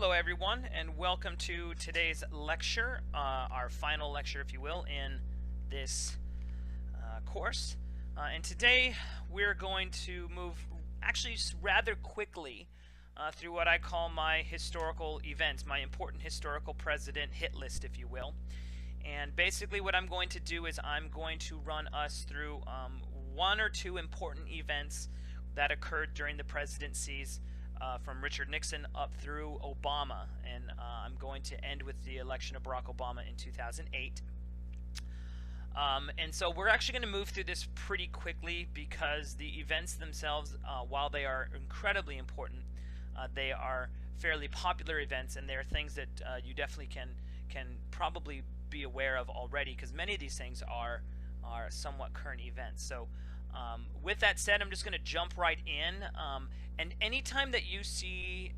Hello everyone, and welcome to today's lecture, our final lecture, if you will, in this course. And today we're going to move actually rather quickly through what I call my historical events, my important historical president hit list, if you will. And basically what I'm going to do is I'm going to run us through one or two important events that occurred during the presidencies from Richard Nixon up through Obama, and I'm going to end with the election of Barack Obama in 2008. And so we're actually going to move through this pretty quickly because the events themselves, while they are incredibly important, they are fairly popular events, and they are things that you definitely can probably be aware of already, because many of these things are somewhat current events. So with that said, I'm just going to jump right in. And anytime that you see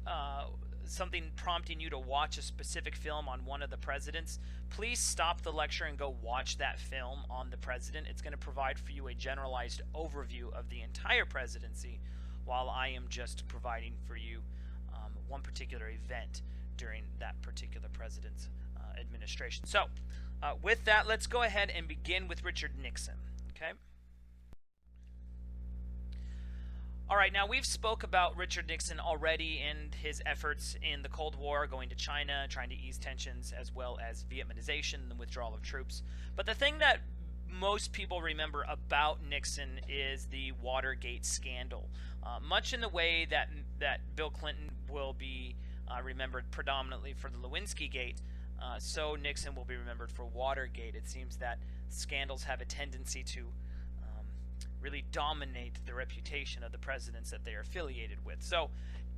something prompting you to watch a specific film on one of the presidents, please stop the lecture and go watch that film on the president. It's going to provide for you a generalized overview of the entire presidency, while I am just providing for you one particular event during that particular president's administration. So with that, let's go ahead and begin with Richard Nixon. Okay. All right, now we've spoke about Richard Nixon already and his efforts in the Cold War, going to China, trying to ease tensions, as well as Vietnamization, the withdrawal of troops. But the thing that most people remember about Nixon is the Watergate scandal. Much in the way that Bill Clinton will be remembered predominantly for the Lewinsky Gate, so Nixon will be remembered for Watergate. It seems that scandals have a tendency to really dominate the reputation of the presidents that they are affiliated with. So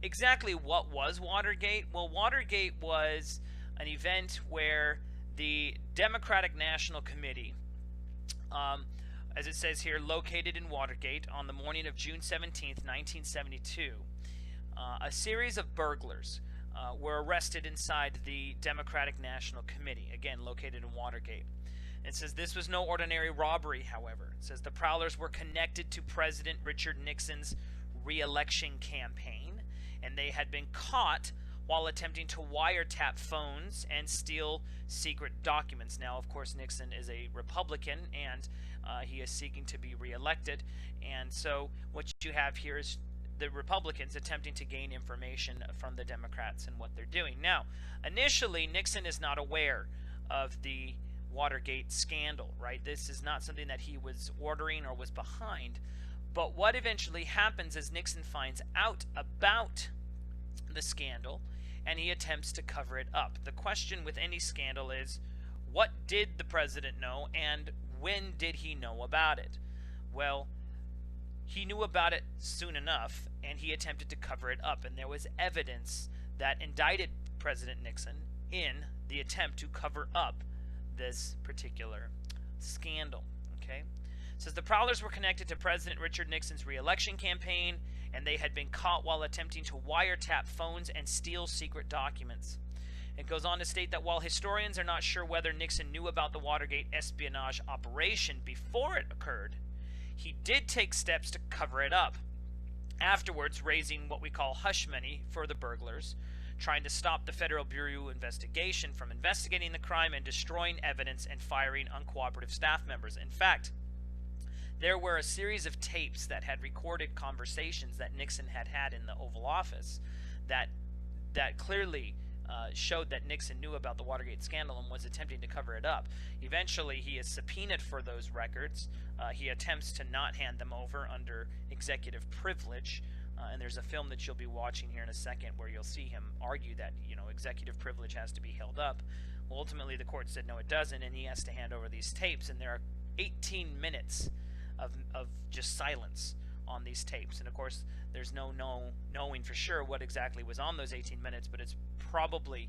exactly what was Watergate? Well, Watergate was an event where the Democratic National Committee, as it says here, located in Watergate on the morning of June 17th, 1972, a series of burglars were arrested inside the Democratic National Committee, again located in Watergate. It says this was no ordinary robbery, however. It says the prowlers were connected to President Richard Nixon's re-election campaign, and they had been caught while attempting to wiretap phones and steal secret documents. Now, of course, Nixon is a Republican, and he is seeking to be re-elected. And so what you have here is the Republicans attempting to gain information from the Democrats and what they're doing. Now, initially, Nixon is not aware of the Watergate scandal, right? This is not something that he was ordering or was behind. But what eventually happens is Nixon finds out about the scandal and he attempts to cover it up. The question with any scandal is, what did the president know and when did he know about it? Well, he knew about it soon enough and he attempted to cover it up, and there was evidence that indicted President Nixon in the attempt to cover up this particular scandal. Okay, it says the prowlers were connected to President Richard Nixon's re-election campaign, and they had been caught while attempting to wiretap phones and steal secret documents. It goes on to state that while historians are not sure whether Nixon knew about the Watergate espionage operation before it occurred, he did take steps to cover it up, afterwards raising what we call hush money for the burglars, trying to stop the Federal Bureau of Investigation from investigating the crime and destroying evidence and firing uncooperative staff members. In fact, there were a series of tapes that had recorded conversations that Nixon had had in the Oval Office that clearly showed that Nixon knew about the Watergate scandal and was attempting to cover it up. Eventually, he is subpoenaed for those records. He attempts to not hand them over under executive privilege. And there's a film that you'll be watching here in a second where you'll see him argue that, executive privilege has to be held up. Well, ultimately, the court said no, it doesn't, and he has to hand over these tapes. And there are 18 minutes of just silence on these tapes. And, of course, there's no knowing for sure what exactly was on those 18 minutes, but it's probably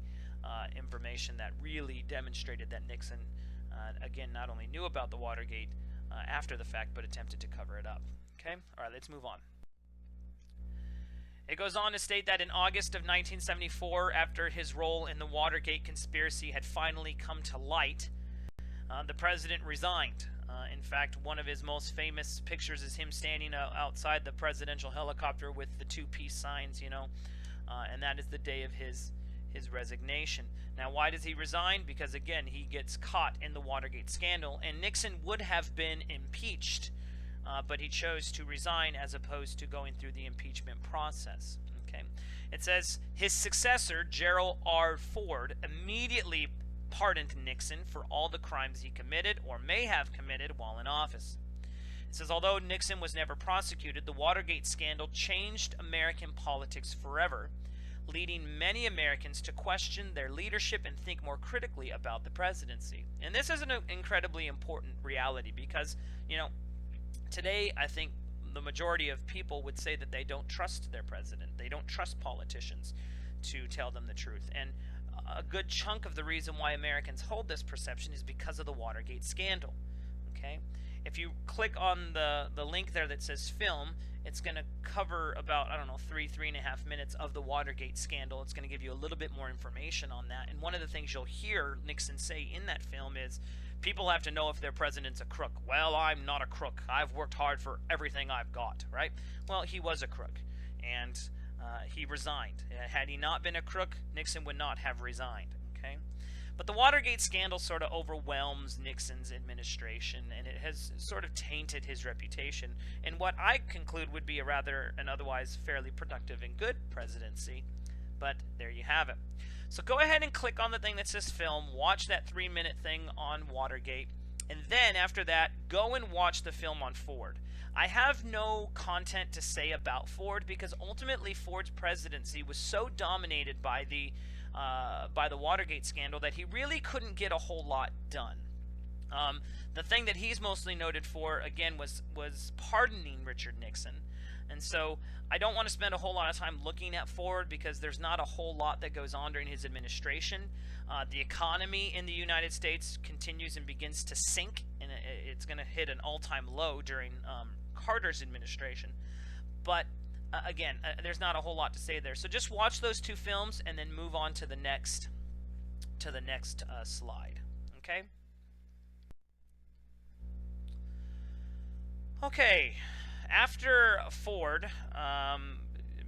information that really demonstrated that Nixon, again, not only knew about the Watergate after the fact, but attempted to cover it up. Okay? All right, let's move on. It goes on to state that in August of 1974, after his role in the Watergate conspiracy had finally come to light, the president resigned. In fact, one of his most famous pictures is him standing outside the presidential helicopter with the two peace signs, and that is the day of his his resignation. Now, why does he resign? Because, again, he gets caught in the Watergate scandal, and Nixon would have been impeached, but he chose to resign as opposed to going through the impeachment process. Okay, it says his successor, Gerald R. Ford, immediately pardoned Nixon for all the crimes he committed or may have committed while in office. It says, although Nixon was never prosecuted, the Watergate scandal changed American politics forever, leading many Americans to question their leadership and think more critically about the presidency. And this is an incredibly important reality because, today I think the majority of people would say that they don't trust their president. They don't trust politicians to tell them the truth. And a good chunk of the reason why Americans hold this perception is because of the Watergate scandal. Okay? If you click on the link there that says film, it's going to cover about, 3.5 minutes of the Watergate scandal. It's going to give you a little bit more information on that. And one of the things you'll hear Nixon say in that film is, people have to know if their president's a crook. Well, I'm not a crook. I've worked hard for everything I've got, right? Well, he was a crook, and he resigned. Had he not been a crook, Nixon would not have resigned, okay? But the Watergate scandal sort of overwhelms Nixon's administration, and it has sort of tainted his reputation in what I conclude would be an otherwise fairly productive and good presidency. But there you have it. So go ahead and click on the thing that says film, watch that 3-minute thing on Watergate, and then after that, go and watch the film on Ford. I have no content to say about Ford because ultimately Ford's presidency was so dominated by the Watergate scandal that he really couldn't get a whole lot done. The thing that he's mostly noted for, again, was pardoning Richard Nixon. And so I don't want to spend a whole lot of time looking at Ford because there's not a whole lot that goes on during his administration. The economy in the United States continues and begins to sink, and it's going to hit an all-time low during Carter's administration. But again, there's not a whole lot to say there. So just watch those two films and then move on to the next slide. Okay? Okay. After Ford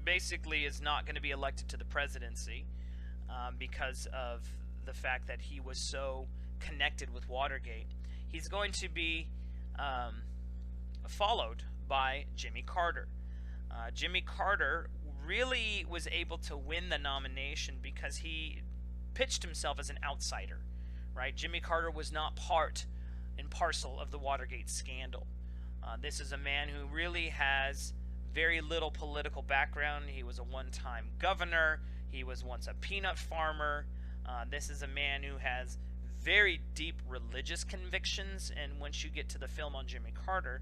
basically is not going to be elected to the presidency because of the fact that he was so connected with Watergate, he's going to be followed by Jimmy Carter. Jimmy Carter really was able to win the nomination because he pitched himself as an outsider, right? Jimmy Carter was not part and parcel of the Watergate scandal. This is a man who really has very little political background. He was a one-time governor. He was once a peanut farmer. This is a man who has very deep religious convictions, and once you get to the film on Jimmy Carter,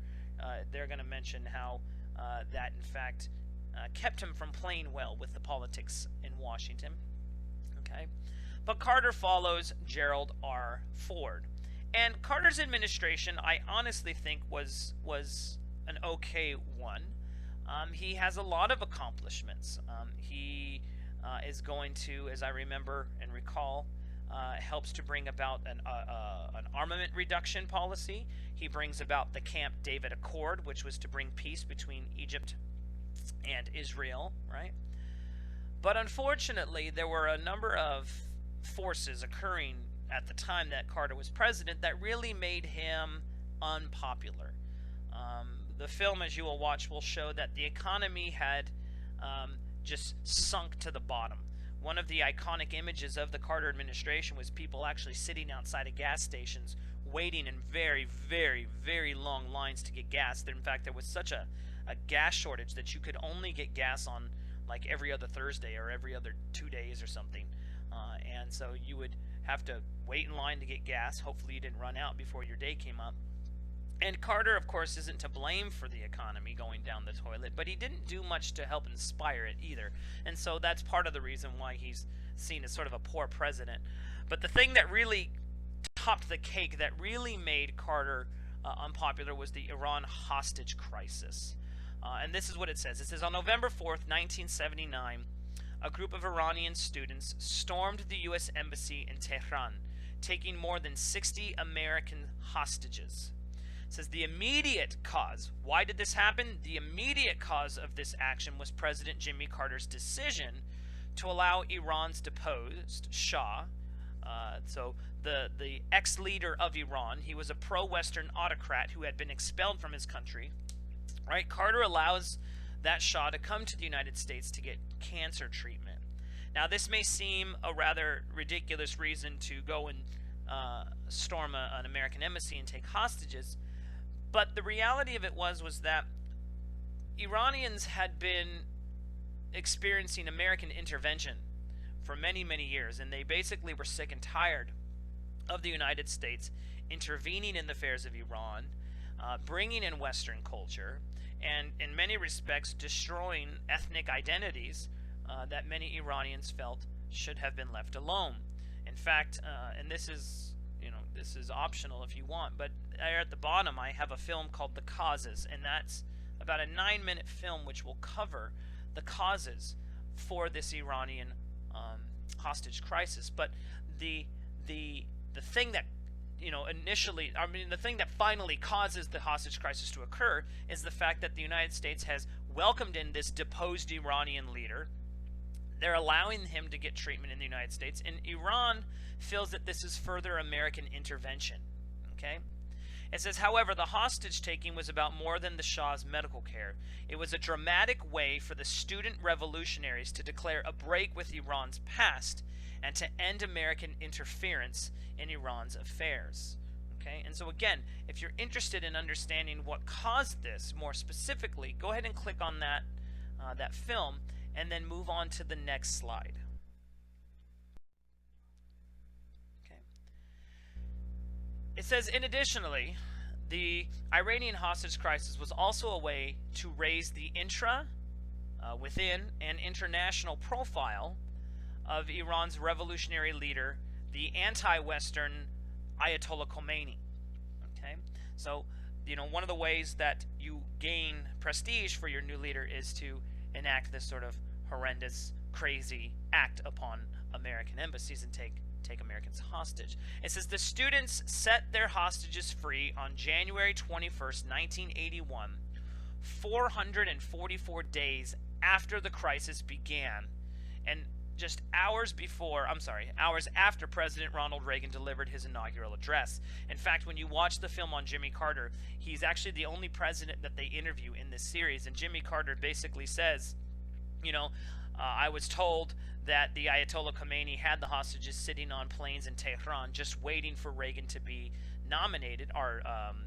they're going to mention how that, in fact, kept him from playing well with the politics in Washington. Okay, but Carter follows Gerald R. Ford. And Carter's administration, I honestly think, was an okay one. He has a lot of accomplishments. He is going to, as I remember and recall, helps to bring about an armament reduction policy. He brings about the Camp David Accord, which was to bring peace between Egypt and Israel, right? But unfortunately, there were a number of forces occurring at the time that Carter was president that really made him unpopular. The film, as you will watch, will show that the economy had just sunk to the bottom. One of the iconic images of the Carter administration was people actually sitting outside of gas stations waiting in very, very, very long lines to get gas. In fact, there was such a gas shortage that you could only get gas on like every other Thursday or every other 2 days or something. And so you would have to wait in line to get gas. Hopefully you didn't run out before your day came up. And Carter, of course, isn't to blame for the economy going down the toilet, but he didn't do much to help inspire it either. And so that's part of the reason why he's seen as sort of a poor president. But the thing that really topped the cake, that really made Carter unpopular, was the Iran hostage crisis. And this is what it says. It says, on November 4th, 1979, a group of Iranian students stormed the U.S. Embassy in Tehran, taking more than 60 American hostages. It says the immediate cause. Why did this happen? The immediate cause of this action was President Jimmy Carter's decision to allow Iran's deposed Shah, so the ex-leader of Iran. He was a pro-Western autocrat who had been expelled from his country. Right? Carter allows that Shah to come to the United States to get cancer treatment. Now, this may seem a rather ridiculous reason to go and storm an American embassy and take hostages, but the reality of it was that Iranians had been experiencing American intervention for many, many years, and they basically were sick and tired of the United States intervening in the affairs of Iran, bringing in Western culture, and in many respects destroying ethnic identities that many Iranians felt should have been left alone. In fact, and this is optional if you want, but there at the bottom I have a film called The Causes, and that's about a 9-minute film which will cover the causes for this Iranian hostage crisis. But the thing that initially, the thing that finally causes the hostage crisis to occur is the fact that the United States has welcomed in this deposed Iranian leader. They're allowing him to get treatment in the United States, and Iran feels that this is further American intervention. Okay? It says, however, the hostage taking was about more than the Shah's medical care. It was a dramatic way for the student revolutionaries to declare a break with Iran's past and to end American interference in Iran's affairs. Okay? And so again, if you're interested in understanding what caused this more specifically, go ahead and click on that film and then move on to the next slide. It says, additionally, the Iranian hostage crisis was also a way to raise the within, and international profile of Iran's revolutionary leader, the anti-Western Ayatollah Khomeini. Okay, so one of the ways that you gain prestige for your new leader is to enact this sort of horrendous, crazy act upon American embassies and take Americans hostage. It says the students set their hostages free on January 21st, 1981, 444 days after the crisis began, and just hours after President Ronald Reagan delivered his inaugural address. In fact, when you watch the film on Jimmy Carter, he's actually the only president that they interview in this series, and Jimmy Carter basically says, I was told that the Ayatollah Khomeini had the hostages sitting on planes in Tehran just waiting for Reagan to be nominated or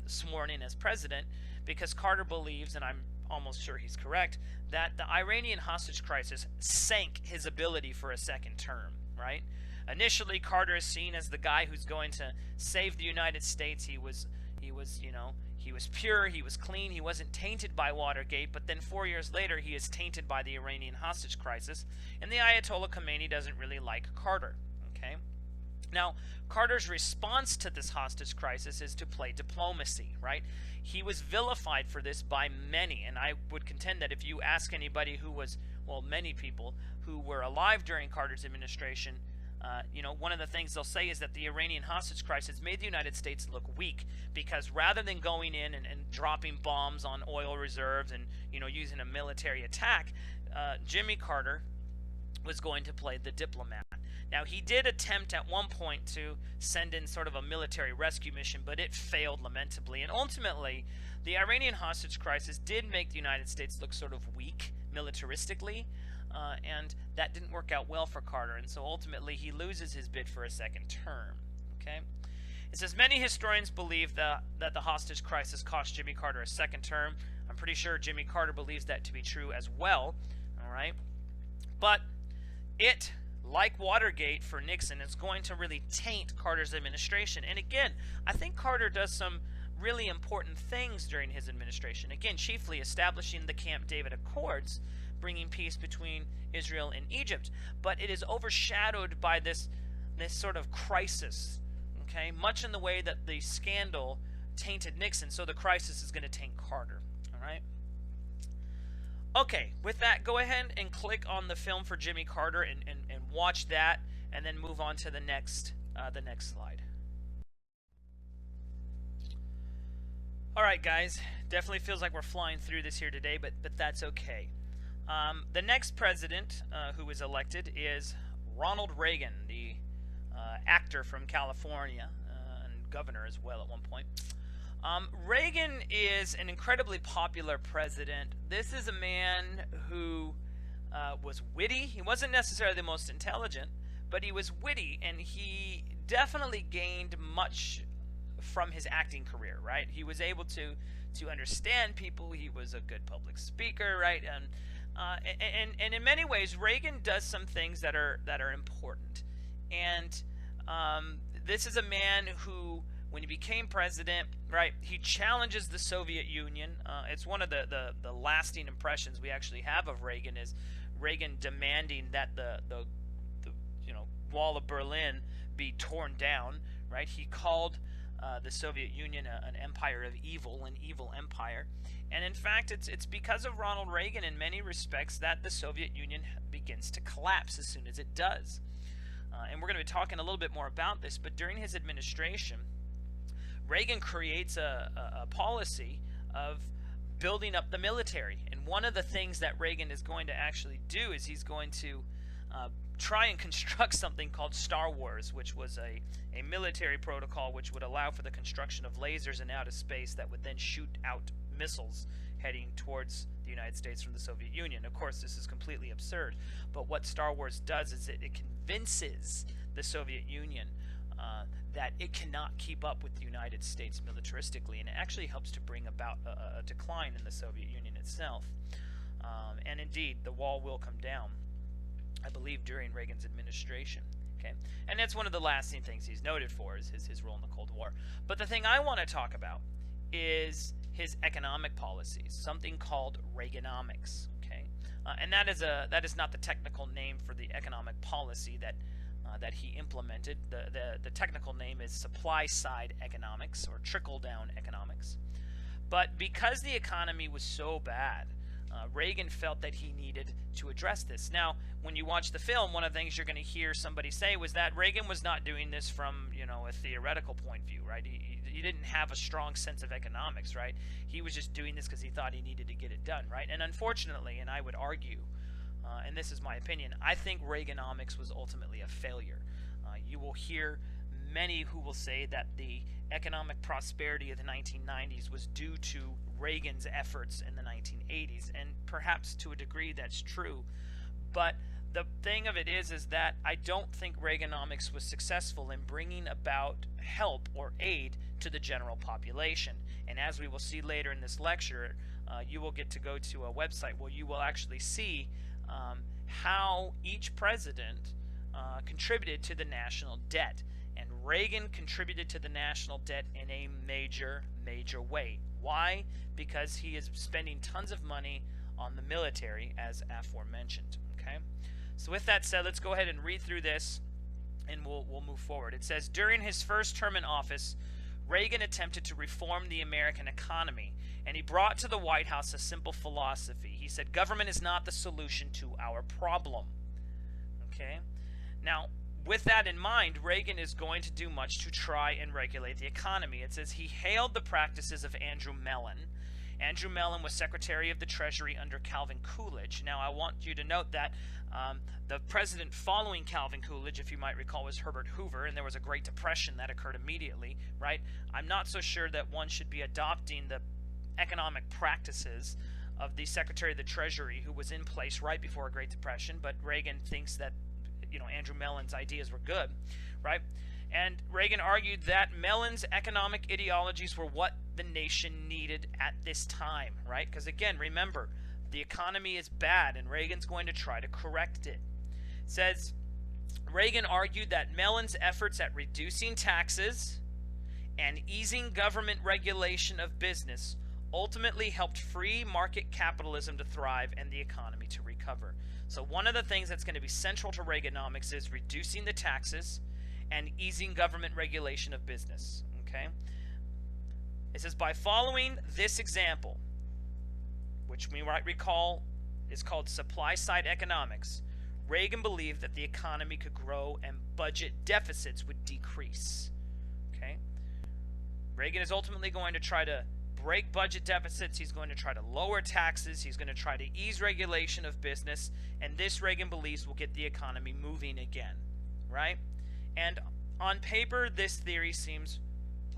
sworn in as president, because Carter believes, and I'm almost sure he's correct, that the Iranian hostage crisis sank his ability for a second term, right? Initially, Carter is seen as the guy who's going to save the United States. He was pure, he was clean, he wasn't tainted by Watergate, but then 4 years later he is tainted by the Iranian hostage crisis, and the Ayatollah Khomeini doesn't really like Carter. Okay? Now, Carter's response to this hostage crisis is to play diplomacy, right? He was vilified for this by many, and I would contend that if you ask anybody who was, many people who were alive during Carter's administration, one of the things they'll say is that the Iranian hostage crisis made the United States look weak, because rather than going in and dropping bombs on oil reserves and using a military attack, Jimmy Carter was going to play the diplomat. Now, he did attempt at one point to send in sort of a military rescue mission, but it failed lamentably. And ultimately, the Iranian hostage crisis did make the United States look sort of weak militaristically, and that didn't work out well for Carter, and so ultimately he loses his bid for a second term. Okay? It says many historians believe that the hostage crisis cost Jimmy Carter a second term. I'm pretty sure Jimmy Carter believes that to be true as well. All right? But it, like Watergate for Nixon, is going to really taint Carter's administration. And again, I think Carter does some really important things during his administration. Again, chiefly establishing the Camp David Accords, bringing peace between Israel and Egypt. But it is overshadowed by this sort of crisis, okay? Much in the way that the scandal tainted Nixon, so the crisis is going to taint Carter, all right? Okay, with that, go ahead and click on the film for Jimmy Carter and watch that, and then move on to the next slide. All right, guys, definitely feels like we're flying through this here today, but that's okay. The next president who was elected is Ronald Reagan, the actor from California and governor as well at one point. Reagan is an incredibly popular president. This is a man who was witty. He wasn't necessarily the most intelligent, but he was witty, and he definitely gained much from his acting career, right? He was able to understand people. He was a good public speaker, right? And in many ways, Reagan does some things that are important. And this is a man who, when he became president, right, he challenges the Soviet Union. It's one of the lasting impressions we actually have of Reagan is Reagan demanding that the Wall of Berlin be torn down, right? He called the Soviet Union an empire of evil, an evil empire. And in fact, it's because of Ronald Reagan in many respects that the Soviet Union begins to collapse as soon as it does. And we're going to be talking a little bit more about this, but during his administration, Reagan creates a policy of building up the military. And one of the things that Reagan is going to actually do is he's going to try and construct something called Star Wars, which was a military protocol which would allow for the construction of lasers in outer space that would then shoot out missiles heading towards the United States from the Soviet Union. Of course, this is completely absurd, but what Star Wars does is it convinces the Soviet Union that it cannot keep up with the United States militaristically, and it actually helps to bring about a decline in the Soviet Union itself. And indeed, the wall will come down, I believe, during Reagan's administration. Okay, and that's one of the lasting things he's noted for is his role in the Cold War. But the thing I want to talk about is his economic policies, something called Reaganomics. Okay, and that is not the technical name for the economic policy that he implemented. The technical name is supply side economics or trickle down economics. But because the economy was so bad, Reagan felt that he needed to address this. Now, when you watch the film, one of the things you're going to hear somebody say was that Reagan was not doing this from, a theoretical point of view, right? He didn't have a strong sense of economics, right? He was just doing this because he thought he needed to get it done, right? And unfortunately, and I would argue, and this is my opinion, I think Reaganomics was ultimately a failure. You will hear many who will say that the economic prosperity of the 1990s was due to Reagan's efforts in the 1980s, and perhaps to a degree that's true. But the thing of it is that I don't think Reaganomics was successful in bringing about help or aid to the general population. And as we will see later in this lecture, you will get to go to a website where you will actually see how each president contributed to the national debt. And Reagan contributed to the national debt in a major way. Why? Because he is spending tons of money on the military, as aforementioned. Okay? So with that said, let's go ahead and read through this, and we'll move forward. It says, during his first term in office, Reagan attempted to reform the American economy, and he brought to the White House a simple philosophy. He said, government is not the solution to our problem. Okay? Now, with that in mind, Reagan is going to do much to try and regulate the economy. It says he hailed the practices of Andrew Mellon. Andrew Mellon was Secretary of the Treasury under Calvin Coolidge. Now, I want you to note that the president following Calvin Coolidge, if you might recall, was Herbert Hoover, and there was a Great Depression that occurred immediately, right? I'm not so sure that one should be adopting the economic practices of the Secretary of the Treasury who was in place right before a Great Depression, but Reagan thinks that Andrew Mellon's ideas were good, right? And Reagan argued that Mellon's economic ideologies were what the nation needed at this time, right? Because again, remember, the economy is bad, and Reagan's going to try to correct it. It says, Reagan argued that Mellon's efforts at reducing taxes and easing government regulation of business ultimately helped free market capitalism to thrive and the economy to recover. So one of the things that's going to be central to Reaganomics is reducing the taxes and easing government regulation of business. Okay? It says, by following this example, which we might recall is called supply-side economics, Reagan believed that the economy could grow and budget deficits would decrease. Okay? Reagan is ultimately going to try to break budget deficits. He's going to try to lower taxes. He's going to try to ease regulation of business. And this, Reagan believes, will get the economy moving again, right? And on paper, this theory seems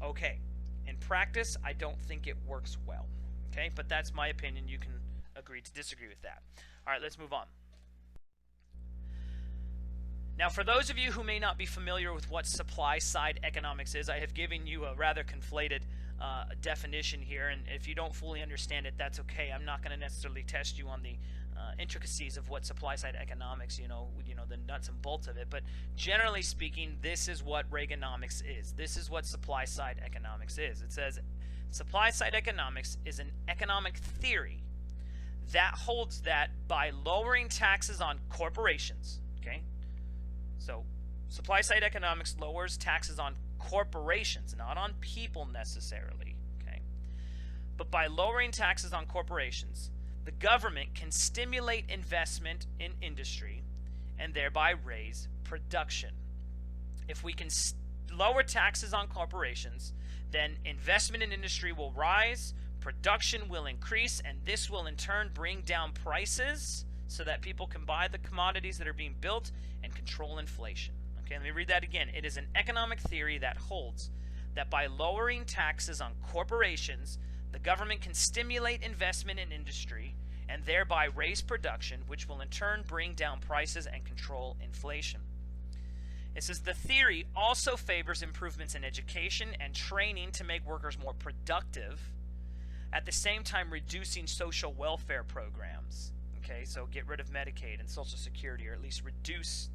okay. In practice, I don't think it works well, okay? But that's my opinion. You can agree to disagree with that. All right, let's move on. Now, for those of you who may not be familiar with what supply-side economics is, I have given you a rather conflated definition here, and if you don't fully understand it, that's okay. I'm not going to necessarily test you on the intricacies of what supply-side economics, the nuts and bolts of it, but generally speaking, this is what Reaganomics is. This is what supply-side economics is. It says supply-side economics is an economic theory that holds that by lowering taxes on corporations, okay? So supply-side economics lowers taxes on corporations, not on people necessarily, okay? But by lowering taxes on corporations, the government can stimulate investment in industry and thereby raise production. If we can lower taxes on corporations, then investment in industry will rise, production will increase, and this will in turn bring down prices so that people can buy the commodities that are being built and control inflation. Okay, let me read that again. It is an economic theory that holds that by lowering taxes on corporations, the government can stimulate investment in industry and thereby raise production, which will in turn bring down prices and control inflation. It says the theory also favors improvements in education and training to make workers more productive, at the same time reducing social welfare programs. Okay, so get rid of Medicaid and Social Security, or at least reduce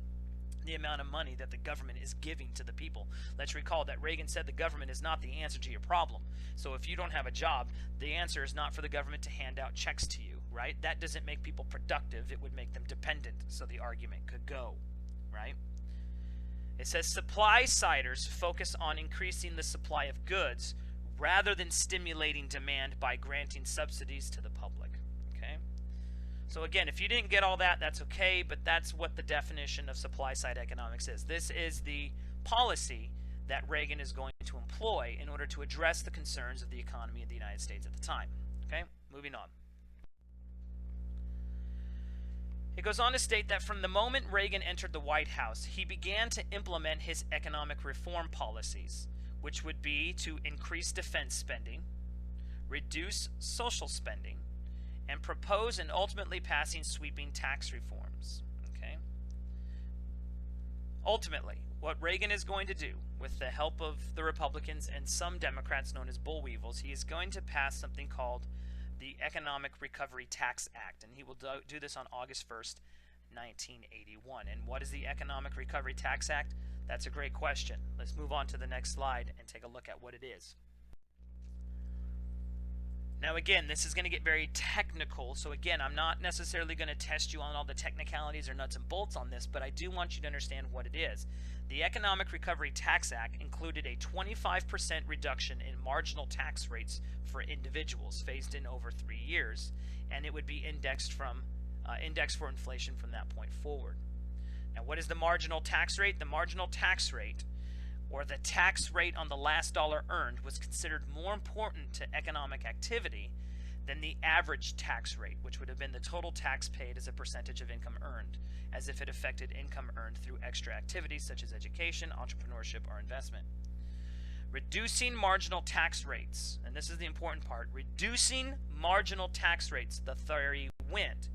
the amount of money that the government is giving to the people. Let's recall that Reagan said the government is not the answer to your problem. So if you don't have a job, the answer is not for the government to hand out checks to you, right? That doesn't make people productive. It would make them dependent, so the argument could go, right? It says supply-siders focus on increasing the supply of goods rather than stimulating demand by granting subsidies to the public, okay? So again, if you didn't get all that, that's okay, but that's what the definition of supply-side economics is. This is the policy that Reagan is going to employ in order to address the concerns of the economy of the United States at the time. Okay, moving on. It goes on to state that from the moment Reagan entered the White House, he began to implement his economic reform policies, which would be to increase defense spending, reduce social spending, and propose and ultimately passing sweeping tax reforms. Okay. Ultimately, what Reagan is going to do, with the help of the Republicans and some Democrats known as bull weevils, he is going to pass something called the Economic Recovery Tax Act, and he will do this on August 1st, 1981. And what is the Economic Recovery Tax Act? That's a great question. Let's move on to the next slide and take a look at what it is. Now again, this is going to get very technical, so again, I'm not necessarily going to test you on all the technicalities or nuts and bolts on this, but I do want you to understand what it is. The Economic Recovery Tax Act included a 25% reduction in marginal tax rates for individuals, phased in over 3 years, and it would be indexed for inflation from that point forward. Now, what is the marginal tax rate? The marginal tax rate, or the tax rate on the last dollar earned, was considered more important to economic activity than the average tax rate, which would have been the total tax paid as a percentage of income earned, as if it affected income earned through extra activities such as education, entrepreneurship, or investment. Reducing marginal tax rates, and this is the important part, reducing marginal tax rates, the theory went,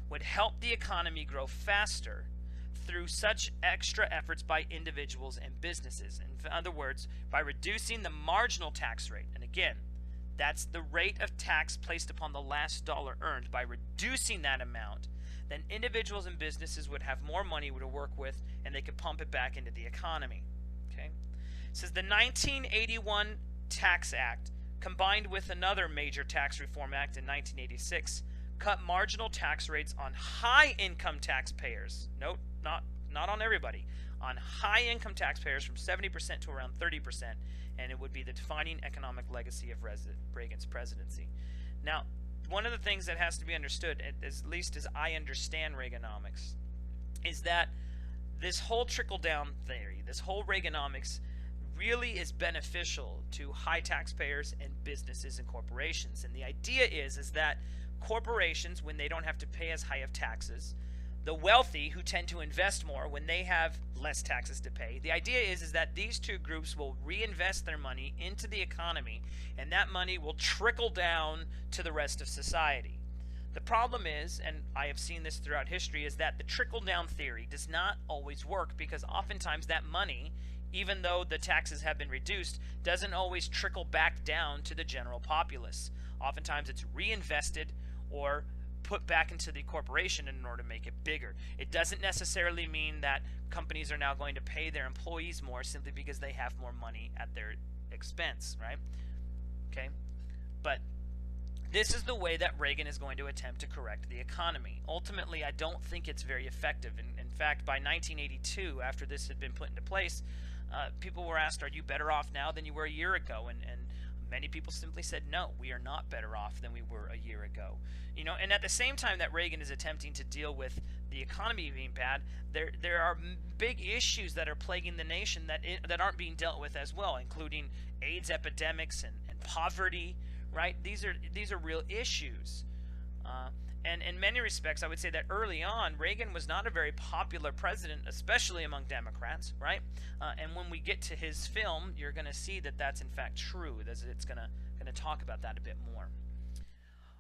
would help the economy grow faster through such extra efforts by individuals and businesses. In other words, by reducing the marginal tax rate, and again, that's the rate of tax placed upon the last dollar earned, by reducing that amount, then individuals and businesses would have more money to work with and they could pump it back into the economy. Okay? It says the 1981 Tax Act, combined with another major tax reform act in 1986, cut marginal tax rates on high-income taxpayers. Note, not on everybody. On high-income taxpayers from 70% to around 30%, and it would be the defining economic legacy of Reagan's presidency. Now, one of the things that has to be understood, at least as I understand Reaganomics, is that this whole trickle-down theory, this whole Reaganomics, really is beneficial to high taxpayers and businesses and corporations. And the idea is that corporations, when they don't have to pay as high of taxes, the wealthy who tend to invest more when they have less taxes to pay, the idea is that these two groups will reinvest their money into the economy, and that money will trickle down to the rest of society. The problem is, and I have seen this throughout history, is that the trickle-down theory does not always work, because oftentimes that money, even though the taxes have been reduced, doesn't always trickle back down to the general populace. Oftentimes it's reinvested or put back into the corporation in order to make it bigger. It doesn't necessarily mean that companies are now going to pay their employees more simply because they have more money at their expense, right? Okay, but this is the way that Reagan is going to attempt to correct the economy. Ultimately, I don't think it's very effective. In fact, by 1982, after this had been put into place, people were asked, are you better off now than you were a year ago? And many people simply said, no, we are not better off than we were a year ago. You know, and at the same time that Reagan is attempting to deal with the economy being bad, there are big issues that are plaguing the nation that aren't being dealt with as well, including AIDS epidemics and poverty, right? These are real issues. And in many respects, I would say that early on, Reagan was not a very popular president, especially among Democrats, right? And when we get to his film, you're going to see that that's in fact true. It's going to talk about that a bit more.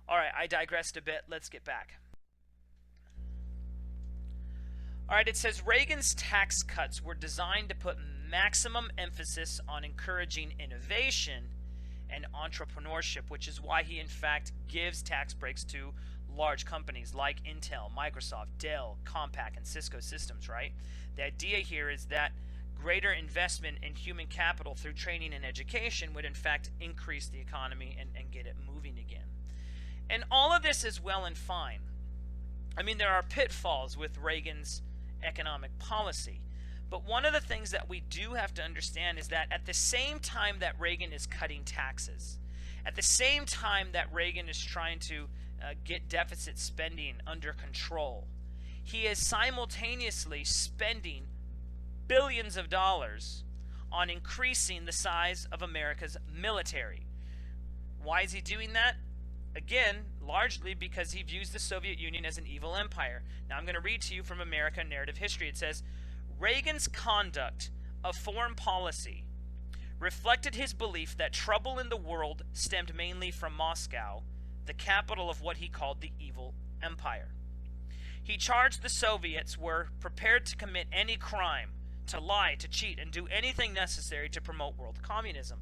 All right, I digressed a bit. Let's get back. All right, it says Reagan's tax cuts were designed to put maximum emphasis on encouraging innovation and entrepreneurship, which is why he in fact gives tax breaks to large companies like Intel, Microsoft, Dell, Compaq, and Cisco Systems, right? The idea here is that greater investment in human capital through training and education would in fact increase the economy and get it moving again. And all of this is well and fine. I mean, there are pitfalls with Reagan's economic policy. But one of the things that we do have to understand is that at the same time that Reagan is cutting taxes, at the same time that Reagan is trying to get deficit spending under control, he is simultaneously spending billions of dollars on increasing the size of America's military. Why is he doing that? Again, largely because he views the Soviet Union as an evil empire. Now I'm going to read to you from American Narrative History. It says, Reagan's conduct of foreign policy reflected his belief that trouble in the world stemmed mainly from Moscow, the capital of what he called the evil empire. He charged the Soviets were prepared to commit any crime, to lie, to cheat, and do anything necessary to promote world communism.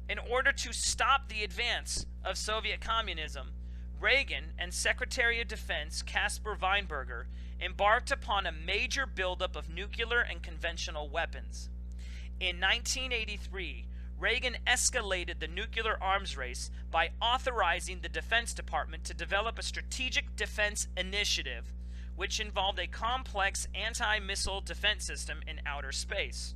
In order to stop the advance of Soviet communism, Reagan and Secretary of Defense Caspar Weinberger embarked upon a major buildup of nuclear and conventional weapons. In 1983, Reagan escalated the nuclear arms race by authorizing the Defense Department to develop a strategic defense initiative, which involved a complex anti-missile defense system in outer space.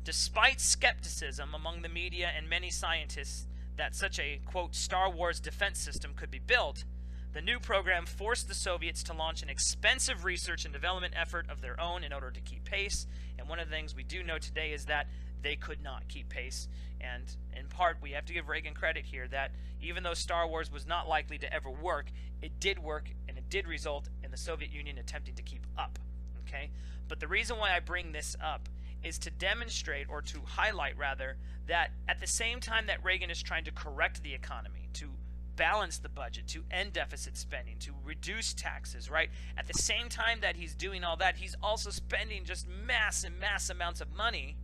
Despite skepticism among the media and many scientists that such a, quote, Star Wars defense system could be built, the new program forced the Soviets to launch an expensive research and development effort of their own in order to keep pace. And one of the things we do know today is that they could not keep pace. And in part, we have to give Reagan credit here that even though Star Wars was not likely to ever work, it did work, and it did result in the Soviet Union attempting to keep up. Okay? But the reason why I bring this up is to demonstrate, or to highlight rather, that at the same time that Reagan is trying to correct the economy, to balance the budget, to end deficit spending, to reduce taxes, right? At the same time that he's doing all that, he's also spending just mass amounts of money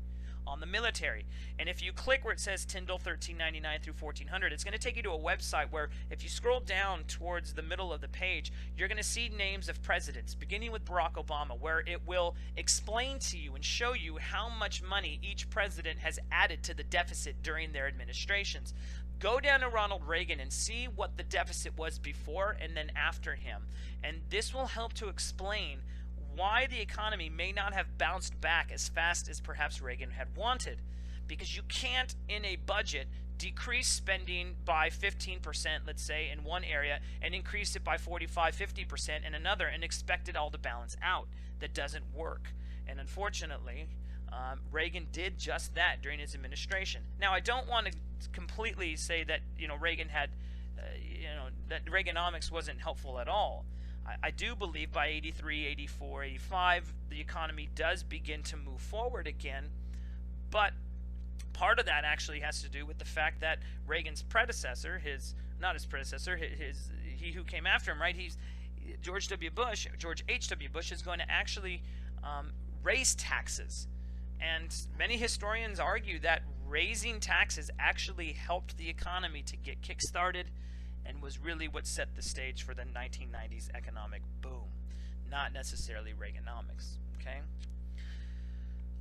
on the military. And if you click where it says Tyndall 1399 through 1400, it's going to take you to a website where if you scroll down towards the middle of the page, you're going to see names of presidents, beginning with Barack Obama, where it will explain to you and show you how much money each president has added to the deficit during their administrations. Go down to Ronald Reagan and see what the deficit was before and then after him. And this will help to explain why the economy may not have bounced back as fast as perhaps Reagan had wanted. Because you can't, in a budget, decrease spending by 15%, let's say, in one area, and increase it by 45-50% in another, and expect it all to balance out. That doesn't work. And unfortunately, Reagan did just that during his administration. Now, I don't want to completely say that Reagan had, that Reaganomics wasn't helpful at all. I do believe by 83, 84, 85, the economy does begin to move forward again, but part of that actually has to do with the fact that Reagan's predecessor, he who came after him, right? George H.W. Bush is going to actually raise taxes. And many historians argue that raising taxes actually helped the economy to get kick-started and was really what set the stage for the 1990s economic boom, not necessarily Reaganomics, okay?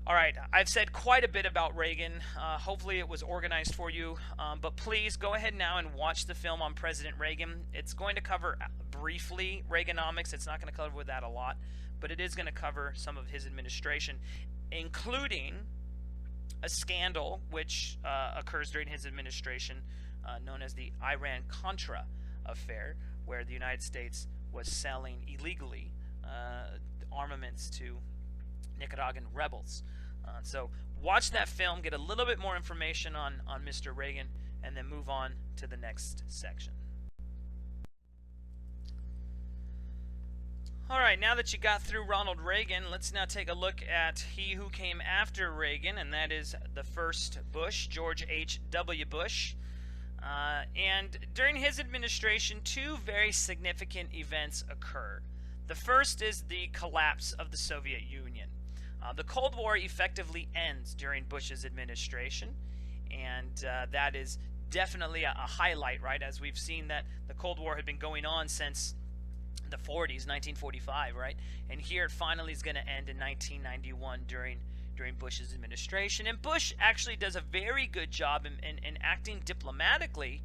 All right, I've said quite a bit about Reagan. Hopefully it was organized for you, but please go ahead now and watch the film on President Reagan. It's going to cover briefly Reaganomics. It's not going to cover that a lot, but it is going to cover some of his administration, including a scandal which occurs during his administration known as the Iran-Contra affair, where the United States was selling illegally armaments to Nicaraguan rebels. So watch that film, get a little bit more information on Mr. Reagan, and then move on to the next section. Alright, now that you got through Ronald Reagan, let's now take a look at he who came after Reagan, and that is the first Bush, George H.W. Bush. And during his administration, two very significant events occur. The first is the collapse of the Soviet Union. The Cold War effectively ends during Bush's administration, and that is definitely a highlight, right? As we've seen that the Cold War had been going on since the 40s, 1945, right? And here it finally is going to end in 1991 during Bush's administration. And Bush actually does a very good job in acting diplomatically,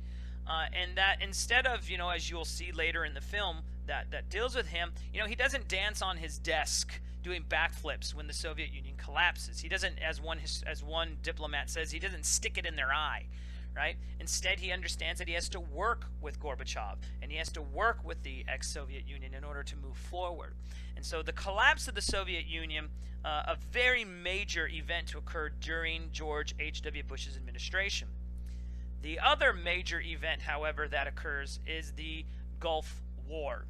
and that instead of, as you'll see later in the film that deals with him, he doesn't dance on his desk doing backflips when the Soviet Union collapses. He doesn't, as one diplomat says, he doesn't stick it in their eye. Right? Instead, he understands that he has to work with Gorbachev and he has to work with the ex-Soviet Union in order to move forward. And so the collapse of the Soviet Union, a very major event to occur during George H.W. Bush's administration. The other major event, however, that occurs is the Gulf War.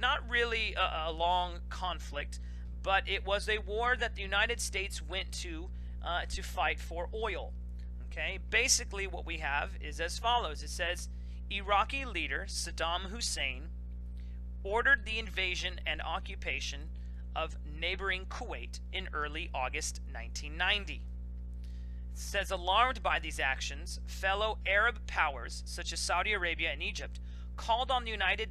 Not really a long conflict, but it was a war that the United States went to fight for oil. Okay, basically what we have is as follows. It says, Iraqi leader Saddam Hussein ordered the invasion and occupation of neighboring Kuwait in early August 1990. It says, alarmed by these actions, fellow Arab powers such as Saudi Arabia and Egypt called on the United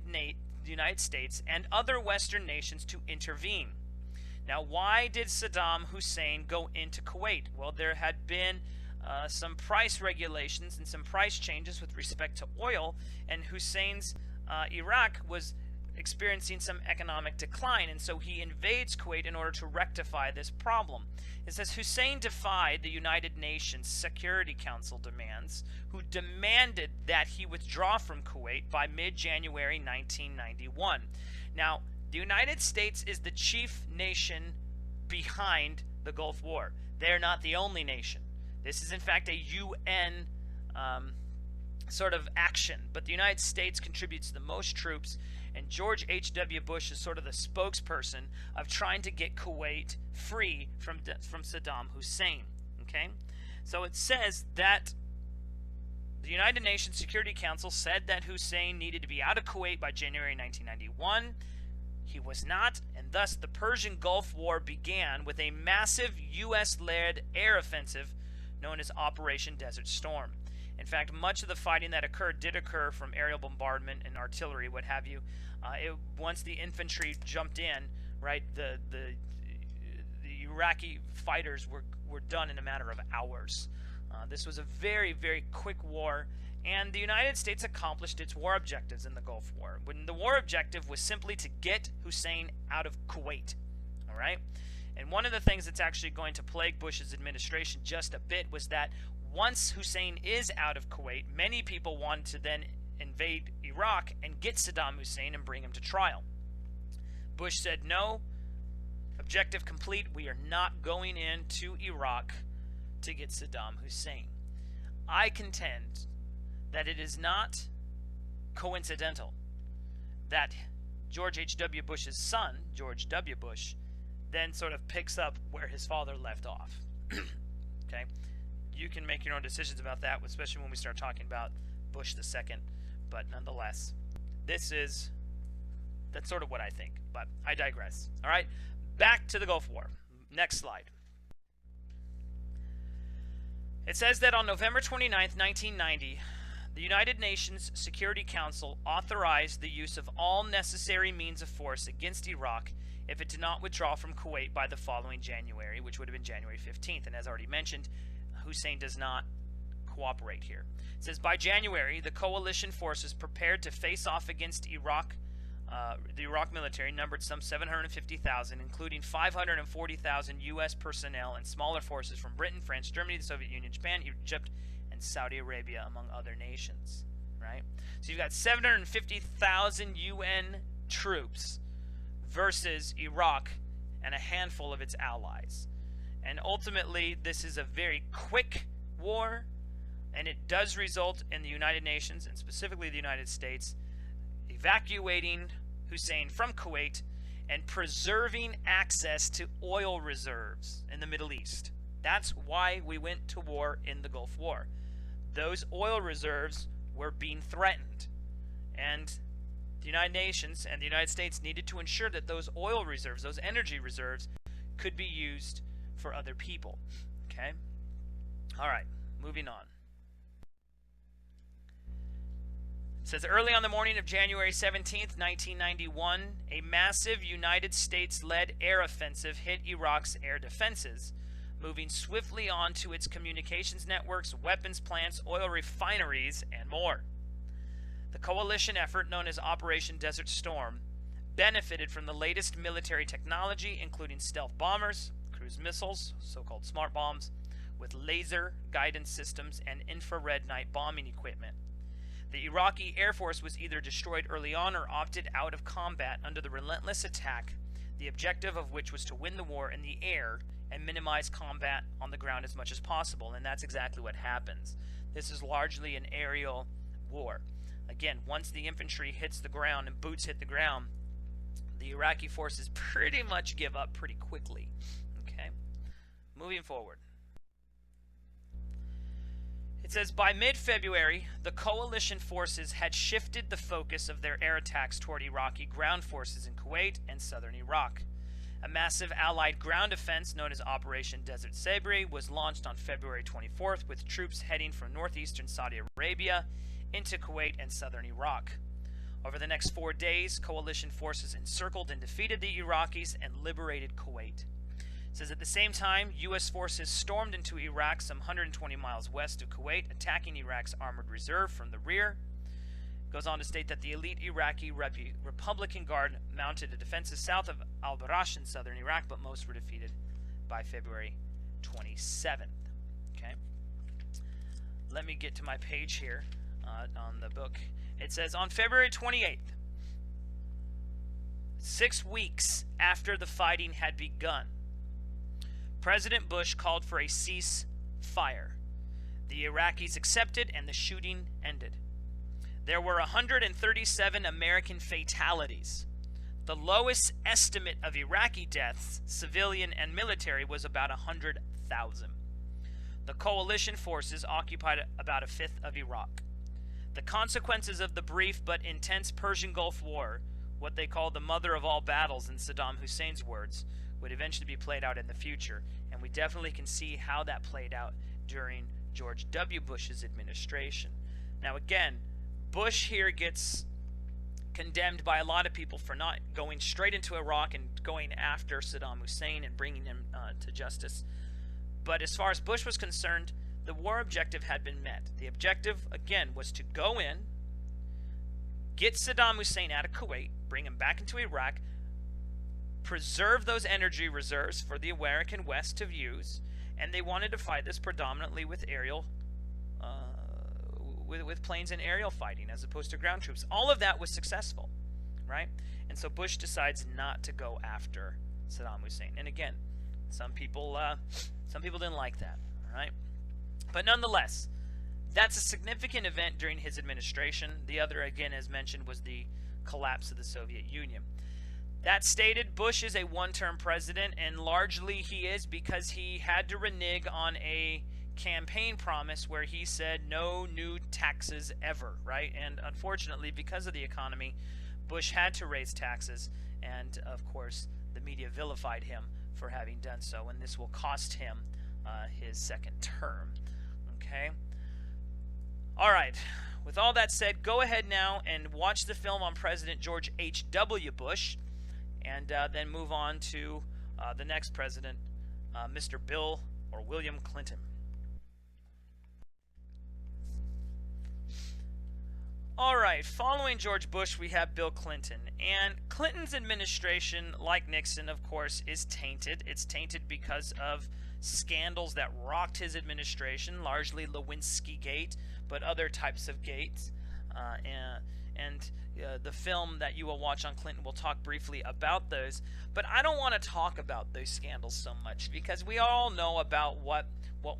States and other Western nations to intervene. Now, why did Saddam Hussein go into Kuwait? Well, there had been some price regulations and some price changes with respect to oil, and Hussein's Iraq was experiencing some economic decline, and so he invades Kuwait in order to rectify this problem. It says Hussein defied the United Nations Security Council demands, who demanded that he withdraw from Kuwait by mid-January 1991. Now, the United States is the chief nation behind the Gulf War. They're not the only nation. This is, in fact, a UN sort of action, but the United States contributes the most troops, and George H.W. Bush is sort of the spokesperson of trying to get Kuwait free from Saddam Hussein. Okay, so it says that the United Nations Security Council said that Hussein needed to be out of Kuwait by January 1991. He was not, and thus the Persian Gulf War began with a massive U.S.-led air offensive known as Operation Desert Storm. In fact, much of the fighting that did occur from aerial bombardment and artillery, what have you. Once the infantry jumped in, right, the Iraqi fighters were done in a matter of hours. This was a very, very quick war, and the United States accomplished its war objectives in the Gulf War. When the war objective was simply to get Hussein out of Kuwait, all right? And one of the things that's actually going to plague Bush's administration just a bit was that once Hussein is out of Kuwait, many people wanted to then invade Iraq and get Saddam Hussein and bring him to trial. Bush said no, Objective complete. We are not going into Iraq to get Saddam Hussein. I contend that it is not coincidental that George H.W. Bush's son, George W. Bush, then sort of picks up where his father left off. Okay? You can make your own decisions about that, especially when we start talking about Bush the second. But nonetheless, that's sort of what I think. But I digress. All right? Back to the Gulf War. Next slide. It says that on November 29th, 1990, the United Nations Security Council authorized the use of all necessary means of force against Iraq if it did not withdraw from Kuwait by the following January, which would have been January 15th. And as already mentioned, Hussein does not cooperate here. It says, by January, the coalition forces prepared to face off against Iraq. The Iraq military numbered some 750,000, including 540,000 U.S. personnel and smaller forces from Britain, France, Germany, the Soviet Union, Japan, Egypt, and Saudi Arabia, among other nations. Right? So you've got 750,000 UN troops versus Iraq and a handful of its allies. And ultimately, this is a very quick war, and it does result in the United Nations, and specifically the United States, evacuating Hussein from Kuwait and preserving access to oil reserves in the Middle East. That's why we went to war in the Gulf War. Those oil reserves were being threatened, and the United Nations and the United States needed to ensure that those oil reserves, those energy reserves, could be used for other people. Okay? All right, moving on. It says, early on the morning of January 17th, 1991, a massive United States-led air offensive hit Iraq's air defenses, moving swiftly on to its communications networks, weapons plants, oil refineries, and more. The coalition effort, known as Operation Desert Storm, benefited from the latest military technology, including stealth bombers, cruise missiles, so-called smart bombs, with laser guidance systems and infrared night bombing equipment. The Iraqi Air Force was either destroyed early on or opted out of combat under the relentless attack, the objective of which was to win the war in the air and minimize combat on the ground as much as possible, and that's exactly what happens. This is largely an aerial war. Again, once the infantry hits the ground and boots hit the ground, the Iraqi forces pretty much give up pretty quickly. Okay? Moving forward. It says, by mid-February, the coalition forces had shifted the focus of their air attacks toward Iraqi ground forces in Kuwait and southern Iraq. A massive Allied ground offense known as Operation Desert Sabri was launched on February 24th, with troops heading from northeastern Saudi Arabia into Kuwait and southern Iraq. Over the next 4 days, coalition forces encircled and defeated the Iraqis and liberated Kuwait. It says at the same time, U.S. forces stormed into Iraq some 120 miles west of Kuwait, attacking Iraq's armored reserve from the rear. It goes on to state that the elite Iraqi Republican Guard mounted a defensive south of al-Barash in southern Iraq, but most were defeated by February 27th. Okay, let me get to my page here on the book. It says, on February 28th, 6 weeks after the fighting had begun, President Bush called for a ceasefire. The Iraqis accepted and the shooting ended. There were 137 American fatalities. The lowest estimate of Iraqi deaths, civilian and military, was about 100,000. The coalition forces occupied about a fifth of Iraq. The consequences of the brief but intense Persian Gulf War, what they call the mother of all battles in Saddam Hussein's words, would eventually be played out in the future, and we definitely can see how that played out during George W. Bush's administration. Now again, Bush here gets condemned by a lot of people for not going straight into Iraq and going after Saddam Hussein and bringing him to justice. But as far as Bush was concerned, the war objective had been met. The objective, again, was to go in, get Saddam Hussein out of Kuwait, bring him back into Iraq, preserve those energy reserves for the American West to use, and they wanted to fight this predominantly with aerial, with planes and aerial fighting as opposed to ground troops. All of that was successful, right? And so Bush decides not to go after Saddam Hussein. And again, some people didn't like that. All right, but nonetheless, that's a significant event during his administration. The other, again, as mentioned, was the collapse of the Soviet Union. That stated, Bush is a one-term president, and largely he is because he had to renege on a campaign promise where he said no new taxes ever, right? And unfortunately, because of the economy, Bush had to raise taxes, and of course, the media vilified him for having done so, and this will cost him his second term. Okay? All right. With all that said, go ahead now and watch the film on President George H.W. Bush, and then move on to the next president, Mr. Bill or William Clinton. All right, following George Bush, we have Bill Clinton. And Clinton's administration, like Nixon, of course, is tainted. It's tainted because of scandals that rocked his administration, largely Lewinsky Gate, but other types of gates. The film that you will watch on Clinton will talk briefly about those. But I don't want to talk about those scandals so much because we all know about what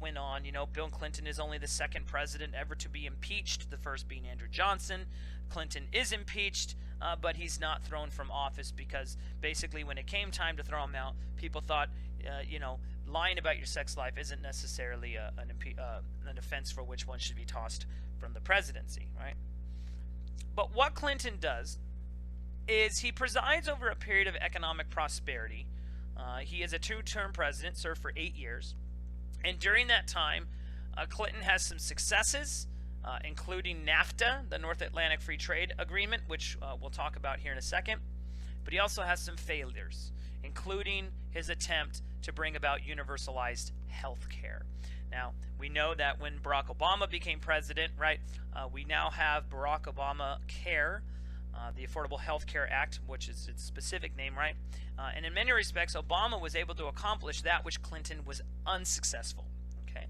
went on. You know, Bill Clinton is only the second president ever to be impeached, the first being Andrew Johnson. Clinton is impeached, but he's not thrown from office because basically when it came time to throw him out, people thought, lying about your sex life isn't necessarily an offense for which one should be tossed from the presidency, right? But what Clinton does is he presides over a period of economic prosperity. He is a two-term president, served for 8 years. And during that time, Clinton has some successes, including NAFTA, the North Atlantic Free Trade Agreement, which we'll talk about here in a second. But he also has some failures, including his attempt to bring about universalized health care. Now, we know that when Barack Obama became president, right, we now have Barack Obama Care, the Affordable Health Care Act, which is its specific name, right? And in many respects, Obama was able to accomplish that which Clinton was unsuccessful, okay?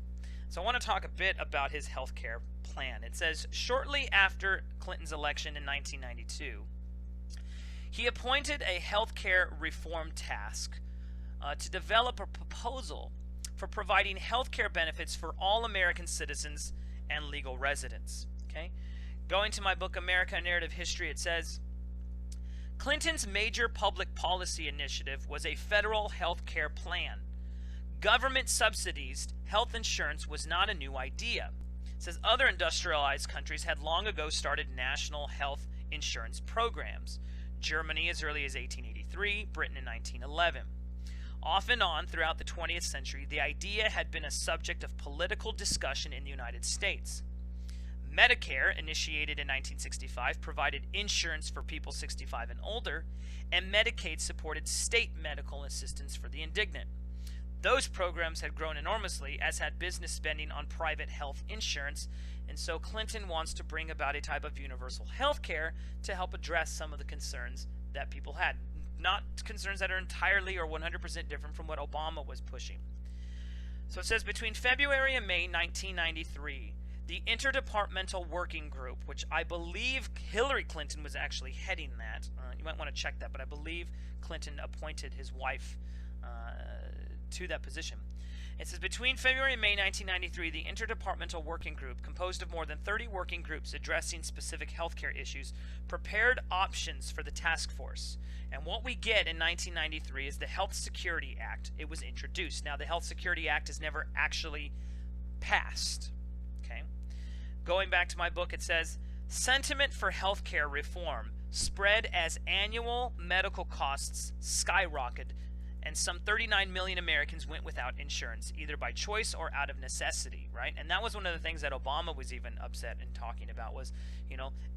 So I want to talk a bit about his health care plan. It says, shortly after Clinton's election in 1992, he appointed a health care reform task to develop a proposal for providing health care benefits for all American citizens and legal residents. Okay? Going to my book, America, A Narrative History, it says, Clinton's major public policy initiative was a federal health care plan. Government subsidized health insurance was not a new idea. It says other industrialized countries had long ago started national health insurance programs. Germany as early as 1883, Britain in 1911. Off and on throughout the 20th century, the idea had been a subject of political discussion in the United States. Medicare, initiated in 1965, provided insurance for people 65 and older, and Medicaid supported state medical assistance for the indigent. Those programs had grown enormously, as had business spending on private health insurance, and so Clinton wants to bring about a type of universal health care to help address some of the concerns that people had. Not concerns that are entirely or 100% different from what Obama was pushing. So it says, between February and May 1993, the Interdepartmental Working Group, which I believe Hillary Clinton was actually heading that. You might want to check that, but I believe Clinton appointed his wife to that position. It says, between February and May 1993, the Interdepartmental Working Group, composed of more than 30 working groups addressing specific healthcare issues, prepared options for the task force. And what we get in 1993 is the Health Security Act. It was introduced. Now, the Health Security Act is never actually passed. Okay? Going back to my book, it says, sentiment for healthcare reform spread as annual medical costs skyrocketed, and some 39 million Americans went without insurance, either by choice or out of necessity, right? And that was one of the things that Obama was even upset in talking about was,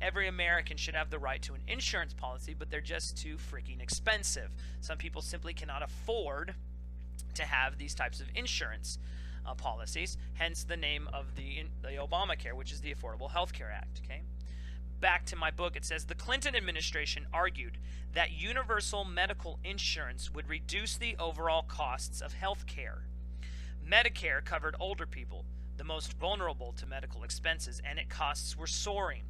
every American should have the right to an insurance policy, but they're just too freaking expensive. Some people simply cannot afford to have these types of insurance policies, hence the name of the Obamacare, which is the Affordable Health Care Act, okay? Back to my book, it says the Clinton administration argued that universal medical insurance would reduce the overall costs of health care. Medicare covered older people, the most vulnerable to medical expenses, and its costs were soaring.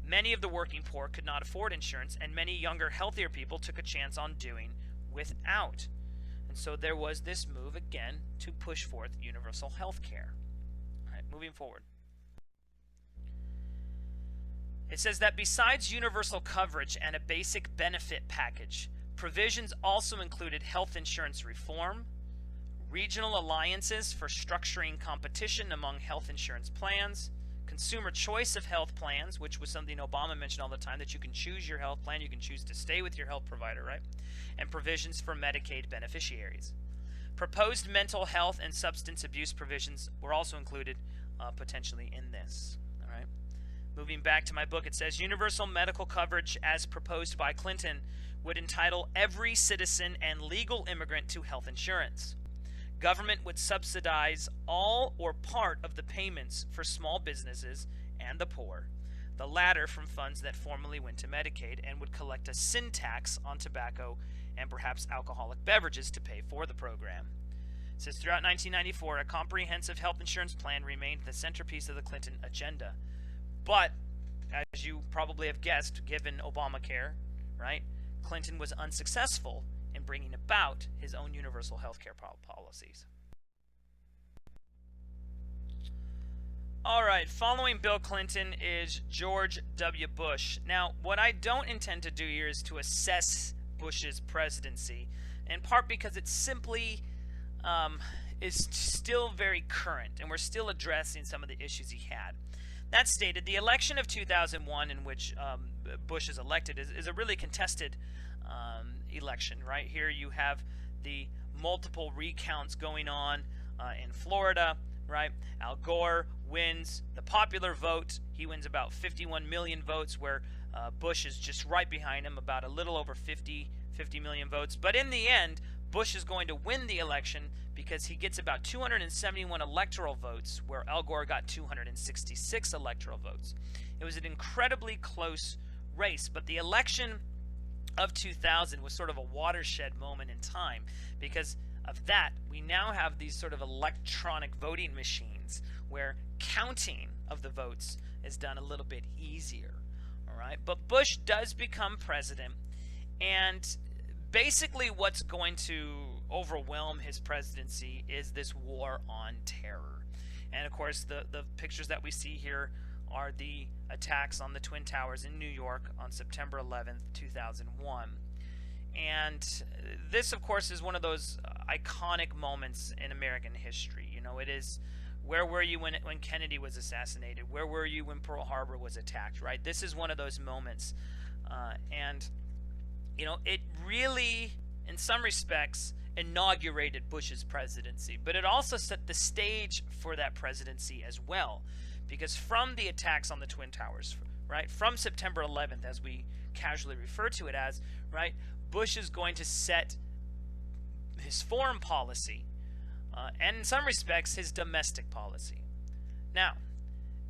Many of the working poor could not afford insurance, and many younger, healthier people took a chance on doing without. And so there was this move again to push forth universal health care. All right, moving forward. It says that besides universal coverage and a basic benefit package, provisions also included health insurance reform, regional alliances for structuring competition among health insurance plans, consumer choice of health plans, which was something Obama mentioned all the time, that you can choose your health plan, you can choose to stay with your health provider, right? And provisions for Medicaid beneficiaries. Proposed mental health and substance abuse provisions were also included potentially in this. All right. Moving back to my book, it says universal medical coverage as proposed by Clinton would entitle every citizen and legal immigrant to health insurance. Government would subsidize all or part of the payments for small businesses and the poor, the latter from funds that formerly went to Medicaid, and would collect a sin tax on tobacco and perhaps alcoholic beverages to pay for the program. It says throughout 1994, a comprehensive health insurance plan remained the centerpiece of the Clinton agenda. But, as you probably have guessed, given Obamacare, right, Clinton was unsuccessful in bringing about his own universal health care policies. All right, following Bill Clinton is George W. Bush. Now, what I don't intend to do here is to assess Bush's presidency, in part because it simply is still very current, and we're still addressing some of the issues he had. That stated, the election of 2001 in which Bush is elected is a really contested election, right? Here you have the multiple recounts going on in Florida, right? Al Gore wins the popular vote. He wins about 51 million votes, where Bush is just right behind him, about a little over 50 million votes. But in the end, Bush is going to win the election because he gets about 271 electoral votes, where Al Gore got 266 electoral votes. It was an incredibly close race, but the election of 2000 was sort of a watershed moment in time. Because of that, we now have these sort of electronic voting machines where counting of the votes is done a little bit easier. All right, but Bush does become president, and basically what's going to overwhelm his presidency is this war on terror. And of course, the pictures that we see here are the attacks on the Twin Towers in New York on September 11th, 2001. And this, of course, is one of those iconic moments in American history. You know, it is, where were you when Kennedy was assassinated? Where were you when Pearl Harbor was attacked, right? This is one of those moments. And, you know, it really, in some respects, inaugurated Bush's presidency. But it also set the stage for that presidency as well. Because from the attacks on the Twin Towers, right, from September 11th, as we casually refer to it as, right, Bush is going to set his foreign policy and in some respects his domestic policy. Now,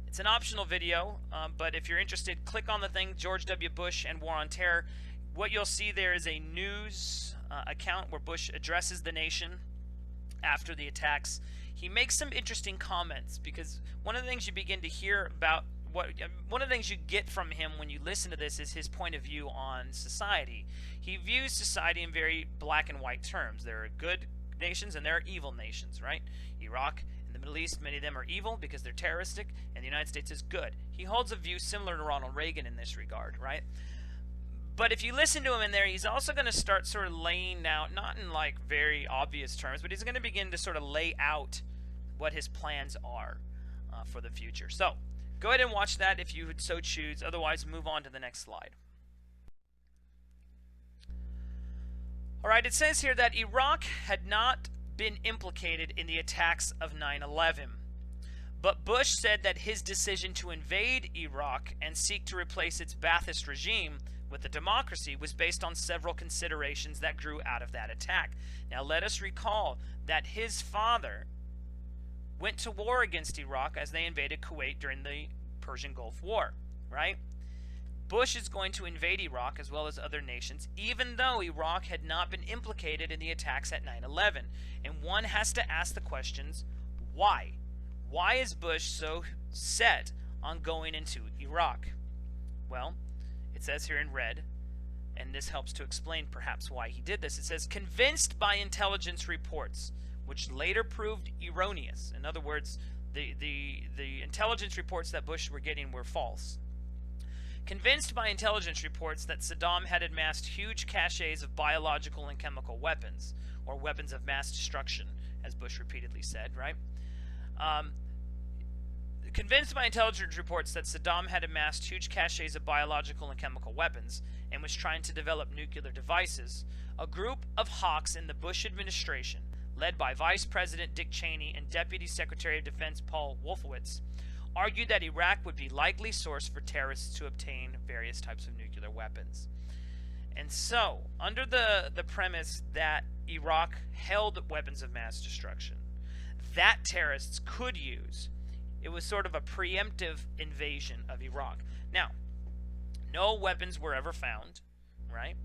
it's an optional video, but if you're interested, click on the thing, George W. Bush and War on Terror. What you'll see there is a news account where Bush addresses the nation after the attacks. He makes some interesting comments, because one of the things you begin to hear about, one of the things you get from him when you listen to this is his point of view on society. He views society in very black and white terms. There are good nations and there are evil nations, right? Iraq and the Middle East, many of them are evil because they're terroristic, and the United States is good. He holds a view similar to Ronald Reagan in this regard, right? But if you listen to him in there, he's also going to start sort of laying out, not in like very obvious terms, but he's going to begin to sort of lay out what his plans are for the future. So go ahead and watch that if you would so choose. Otherwise, move on to the next slide. All right, it says here that Iraq had not been implicated in the attacks of 9/11. But Bush said that his decision to invade Iraq and seek to replace its Ba'athist regime with a democracy was based on several considerations that grew out of that attack. Now let us recall that his father went to war against Iraq as they invaded Kuwait during the Persian Gulf War, right? Bush is going to invade Iraq as well as other nations, even though Iraq had not been implicated in the attacks at 9/11. And one has to ask the questions, why? Why is Bush so set on going into Iraq? Well, it says here in red and this helps to explain perhaps why he did this. It says, convinced by intelligence reports, which later proved erroneous. In other words, the intelligence reports that Bush were getting were false. Convinced by intelligence reports that Saddam had amassed huge caches of biological and chemical weapons, or weapons of mass destruction, as Bush repeatedly said, right? Convinced by intelligence reports that Saddam had amassed huge caches of biological and chemical weapons and was trying to develop nuclear devices, a group of hawks in the Bush administration, led by Vice President Dick Cheney and Deputy Secretary of Defense Paul Wolfowitz, argued that Iraq would be likely source for terrorists to obtain various types of nuclear weapons. And so, under the premise that Iraq held weapons of mass destruction that terrorists could use, it was sort of a preemptive invasion of Iraq. Now, no weapons were ever found, right?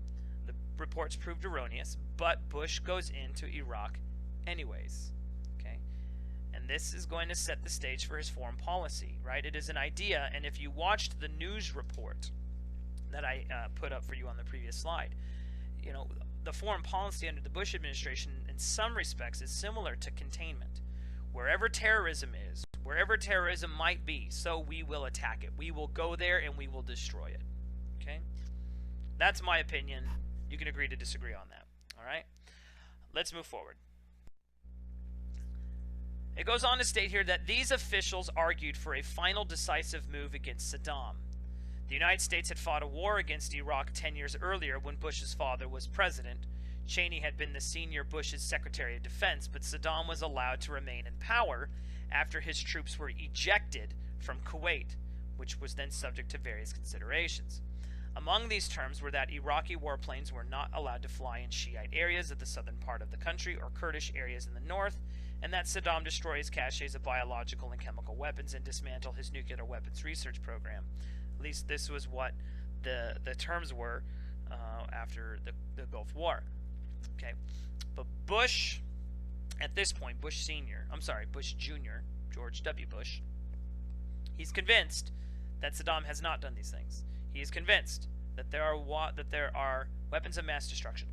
The reports proved erroneous, but Bush goes into Iraq anyways, okay? And this is going to set the stage for his foreign policy, right? It is an idea, and if you watched the news report that I put up for you on the previous slide, you know, the foreign policy under the Bush administration in some respects is similar to containment. Wherever terrorism is, wherever terrorism might be, so we will attack it. We will go there and we will destroy it, okay? That's my opinion. You can agree to disagree on that, all right? Let's move forward. It goes on to state here that these officials argued for a final decisive move against Saddam. The United States had fought a war against Iraq 10 years earlier when Bush's father was president. Cheney had been the senior Bush's Secretary of Defense, but Saddam was allowed to remain in power after his troops were ejected from Kuwait, which was then subject to various considerations. Among these terms were that Iraqi warplanes were not allowed to fly in Shiite areas of the southern part of the country or Kurdish areas in the north, and that Saddam destroy his caches of biological and chemical weapons and dismantle his nuclear weapons research program. At least this was what the terms were after the Gulf War. Okay, but Bush, at this point, Bush Jr., George W. Bush, he's convinced that Saddam has not done these things. He is convinced that there are weapons of mass destruction,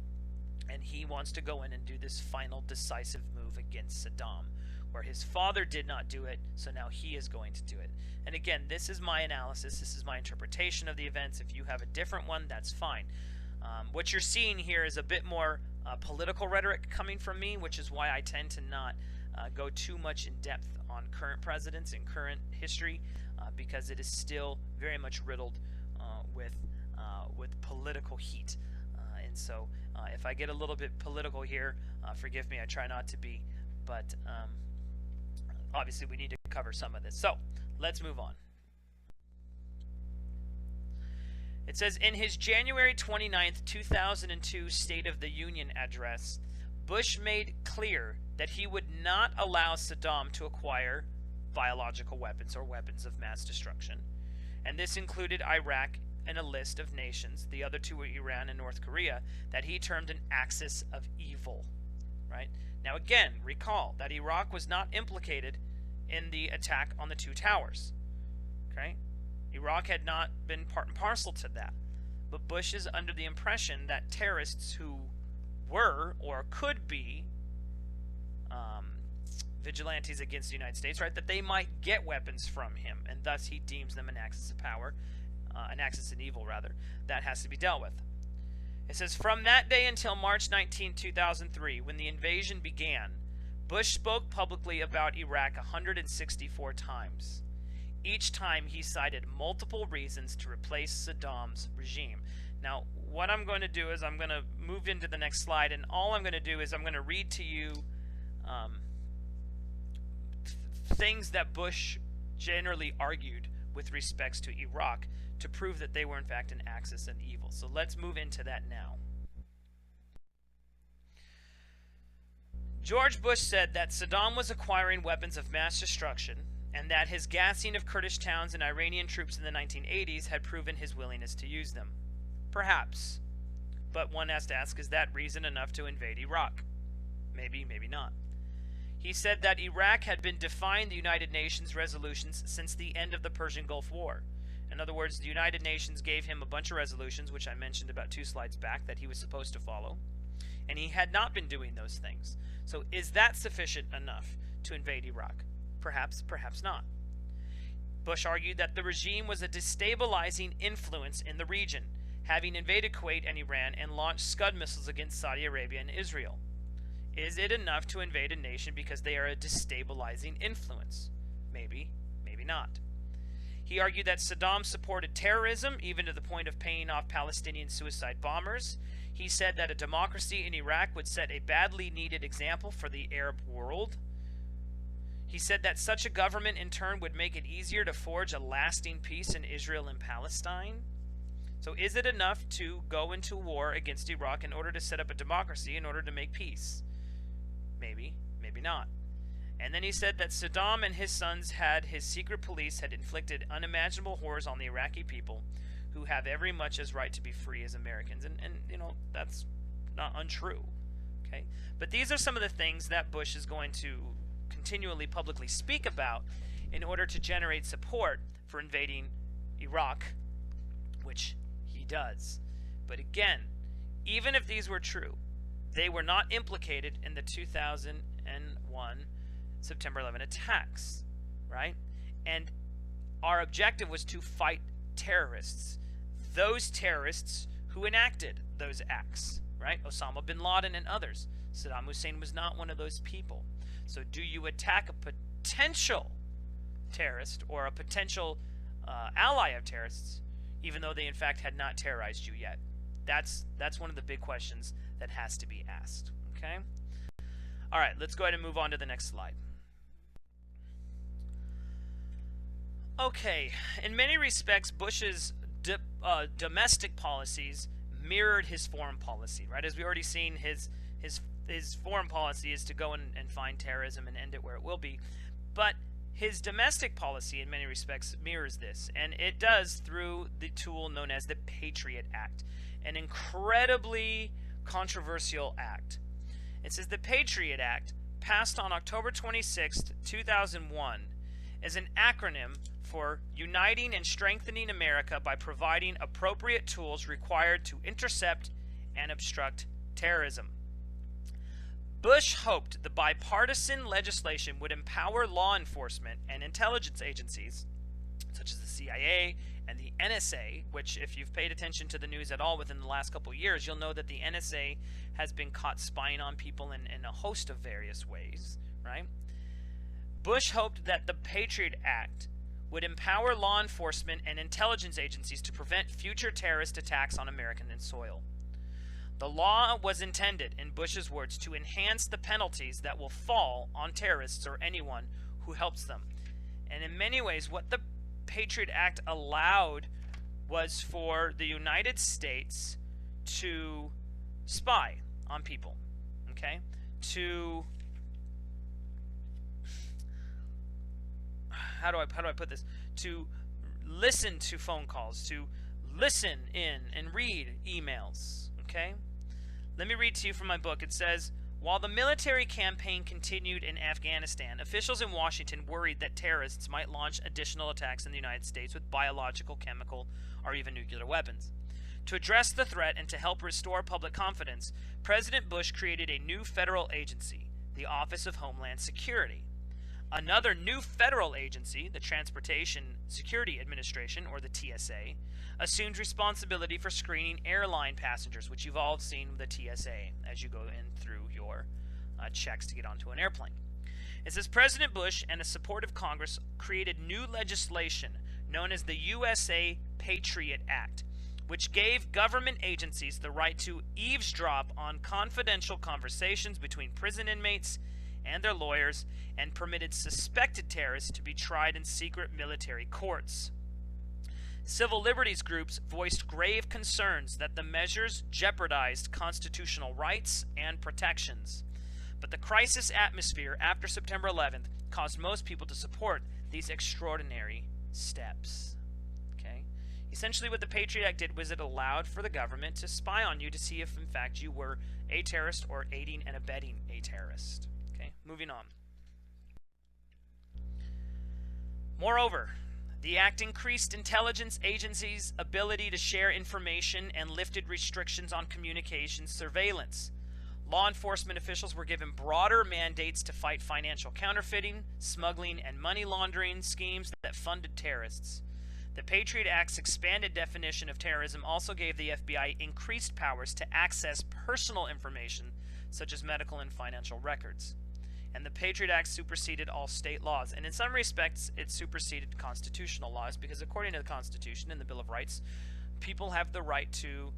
and he wants to go in and do this final decisive move against Saddam, where his father did not do it, so now he is going to do it. And again, this is my analysis, this is my interpretation of the events. If you have a different one, that's fine. What you're seeing here is a bit more political rhetoric coming from me, which is why I tend to not go too much in depth on current presidents and current history, because it is still very much riddled with political heat. And so if I get a little bit political here, forgive me, I try not to be, but obviously we need to cover some of this. So let's move on. It says, in his January 29th, 2002 State of the Union address, Bush made clear that he would not allow Saddam to acquire biological weapons or weapons of mass destruction. And this included Iraq and a list of nations, the other two were Iran and North Korea, that he termed an axis of evil. Right? Now again, recall that Iraq was not implicated in the attack on the two towers. Okay? Iraq had not been part and parcel to that. But Bush is under the impression that terrorists who were or could be vigilantes against the United States, right, that they might get weapons from him, and thus he deems them an axis of power, an axis of evil, rather, that has to be dealt with. It says, from that day until March 19, 2003, when the invasion began, Bush spoke publicly about Iraq 164 times. Each time he cited multiple reasons to replace Saddam's regime. Now, what I'm going to do is I'm going to move into the next slide, and all I'm going to do is I'm going to read to you things that Bush generally argued with respects to Iraq to prove that they were in fact an axis of evil. So let's move into that now. George Bush said that Saddam was acquiring weapons of mass destruction and that his gassing of Kurdish towns and Iranian troops in the 1980s had proven his willingness to use them. Perhaps. But one has to ask, is that reason enough to invade Iraq? Maybe, maybe not. He said that Iraq had been defying the United Nations resolutions since the end of the Persian Gulf War, In other words, the United Nations gave him a bunch of resolutions, which I mentioned about 2 slides back, that he was supposed to follow, and he had not been doing those things. So is that sufficient enough to invade Iraq? Perhaps, perhaps not. Bush argued that the regime was a destabilizing influence in the region, having invaded Kuwait and Iran and launched Scud missiles against Saudi Arabia and Israel. Is it enough to invade a nation because they are a destabilizing influence? Maybe, maybe not. He argued that Saddam supported terrorism, even to the point of paying off Palestinian suicide bombers. He said that a democracy in Iraq would set a badly needed example for the Arab world. He said that such a government in turn would make it easier to forge a lasting peace in Israel and Palestine. So is it enough to go into war against Iraq in order to set up a democracy in order to make peace? Maybe, maybe not. And then he said that Saddam and his sons his secret police had inflicted unimaginable horrors on the Iraqi people, who have every much as right to be free as Americans. And that's not untrue. Okay? But these are some of the things that Bush is going to continually publicly speak about in order to generate support for invading Iraq, which he does. But again, even if these were true, they were not implicated in the 2001 September 11 attacks, right? And our objective was to fight terrorists, those terrorists who enacted those acts, right? Osama bin Laden and others. Saddam Hussein was not one of those people. So do you attack a potential terrorist or a potential ally of terrorists, even though they in fact had not terrorized you yet? That's one of the big questions that has to be asked, okay? All right, let's go ahead and move on to the next slide. Okay, in many respects, Bush's domestic policies mirrored his foreign policy, right? As we already seen, his foreign policy is to go and find terrorism and end it where it will be. But his domestic policy, in many respects, mirrors this, and it does through the tool known as the Patriot Act, an incredibly controversial act. It says the Patriot Act, passed on October 26, 2001, is an acronym for Uniting and Strengthening America by Providing Appropriate Tools Required to Intercept and Obstruct Terrorism. Bush hoped the bipartisan legislation would empower law enforcement and intelligence agencies, such as the CIA and the NSA, which, if you've paid attention to the news at all within the last couple of years, you'll know that the NSA has been caught spying on people in a host of various ways, right? Bush hoped that the Patriot Act would empower law enforcement and intelligence agencies to prevent future terrorist attacks on American soil. The law was intended, in Bush's words, to enhance the penalties that will fall on terrorists or anyone who helps them. And in many ways, what the Patriot Act allowed was for the United States to spy on people, okay? How do I put this? To listen to phone calls, to listen in and read emails, okay? Let me read to you from my book. It says, while the military campaign continued in Afghanistan, officials in Washington worried that terrorists might launch additional attacks in the United States with biological, chemical, or even nuclear weapons. To address the threat and to help restore public confidence, President Bush created a new federal agency, the Office of Homeland Security. Another new federal agency, the Transportation Security Administration, or the TSA, assumed responsibility for screening airline passengers, which you've all seen the TSA as you go in through your checks to get onto an airplane. It says President Bush and a supportive Congress created new legislation known as the USA Patriot Act, which gave government agencies the right to eavesdrop on confidential conversations between prison inmates and their lawyers, and permitted suspected terrorists to be tried in secret military courts. Civil liberties groups voiced grave concerns that the measures jeopardized constitutional rights and protections. But the crisis atmosphere after September 11th caused most people to support these extraordinary steps. Okay? Essentially what the Patriot Act did was it allowed for the government to spy on you to see if in fact you were a terrorist or aiding and abetting a terrorist. Okay? Moving on. Moreover, The act increased intelligence agencies' ability to share information and lifted restrictions on communications surveillance. Law enforcement officials were given broader mandates to fight financial counterfeiting, smuggling, and money laundering schemes that funded terrorists. The Patriot Act's expanded definition of terrorism also gave the FBI increased powers to access personal information, such as medical and financial records. And the Patriot Act superseded all state laws. And in some respects, it superseded constitutional laws because according to the Constitution and the Bill of Rights, people have the right to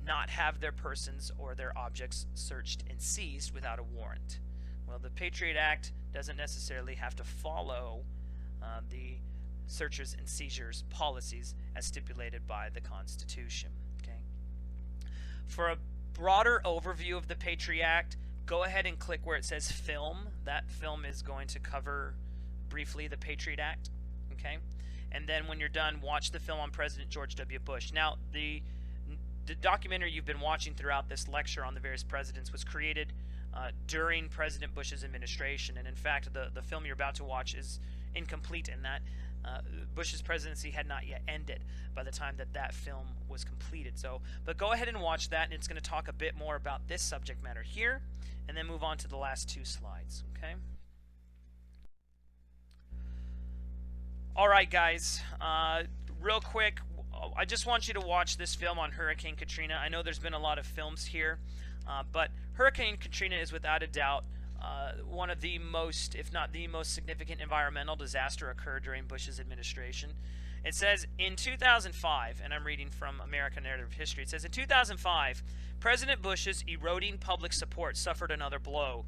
not have their persons or their objects searched and seized without a warrant. Well, the Patriot Act doesn't necessarily have to follow the searches and seizures policies as stipulated by the Constitution. Okay. For a broader overview of the Patriot Act, go ahead and click where it says film. That film is going to cover briefly the Patriot Act. Okay. And then when you're done, watch the film on President George W. Bush. Now, the documentary you've been watching throughout this lecture on the various presidents was created during President Bush's administration. And in fact, the film you're about to watch is incomplete in that Bush's presidency had not yet ended by the time that film was completed. But go ahead and watch that, and it's going to talk a bit more about this subject matter here, and then move on to the last two slides. Okay. All right, guys. Real quick, I just want you to watch this film on Hurricane Katrina. I know there's been a lot of films here, but Hurricane Katrina is without a doubt one of the most, if not the most significant environmental disaster occurred during Bush's administration. It says in 2005, and I'm reading from American Narrative History, it says in 2005, President Bush's eroding public support suffered another blow,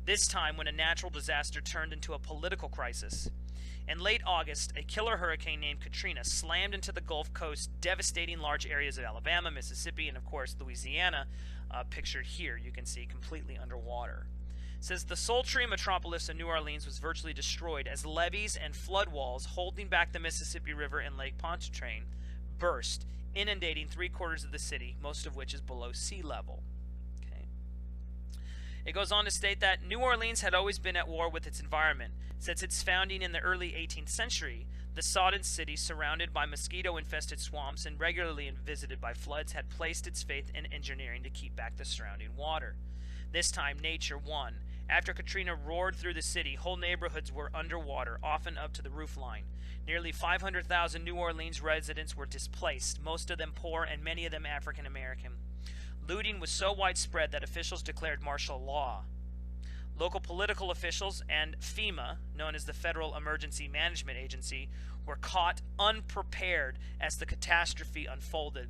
this time when a natural disaster turned into a political crisis. In late August, a killer hurricane named Katrina slammed into the Gulf Coast, devastating large areas of Alabama, Mississippi, and of course Louisiana, pictured here. You can see completely underwater. It says the sultry metropolis of New Orleans was virtually destroyed as levees and flood walls holding back the Mississippi River and Lake Pontchartrain burst, inundating 3/4 of the city, most of which is below sea level. Okay. It goes on to state that New Orleans had always been at war with its environment. Since its founding in the early 18th century, the sodden city, surrounded by mosquito-infested swamps and regularly visited by floods, had placed its faith in engineering to keep back the surrounding water. This time, nature won. After Katrina roared through the city, whole neighborhoods were underwater, often up to the roofline. Nearly 500,000 New Orleans residents were displaced, most of them poor and many of them African American. Looting was so widespread that officials declared martial law. Local political officials and FEMA, known as the Federal Emergency Management Agency, were caught unprepared as the catastrophe unfolded.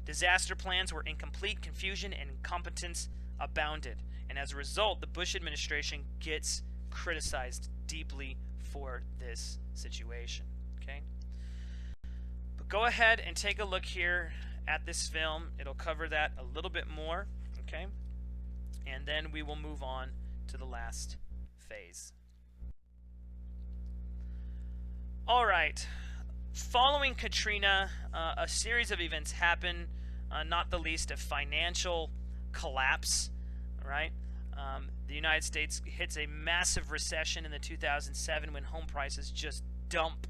Disaster plans were incomplete, confusion and incompetence abounded. And as a result, the Bush administration gets criticized deeply for this situation. Okay? But go ahead and take a look here at this film. It'll cover that a little bit more. Okay? And then we will move on to the last phase. All right. Following Katrina, a series of events happen, not the least a financial collapse, right? The United States hits a massive recession in the 2007 when home prices just dump.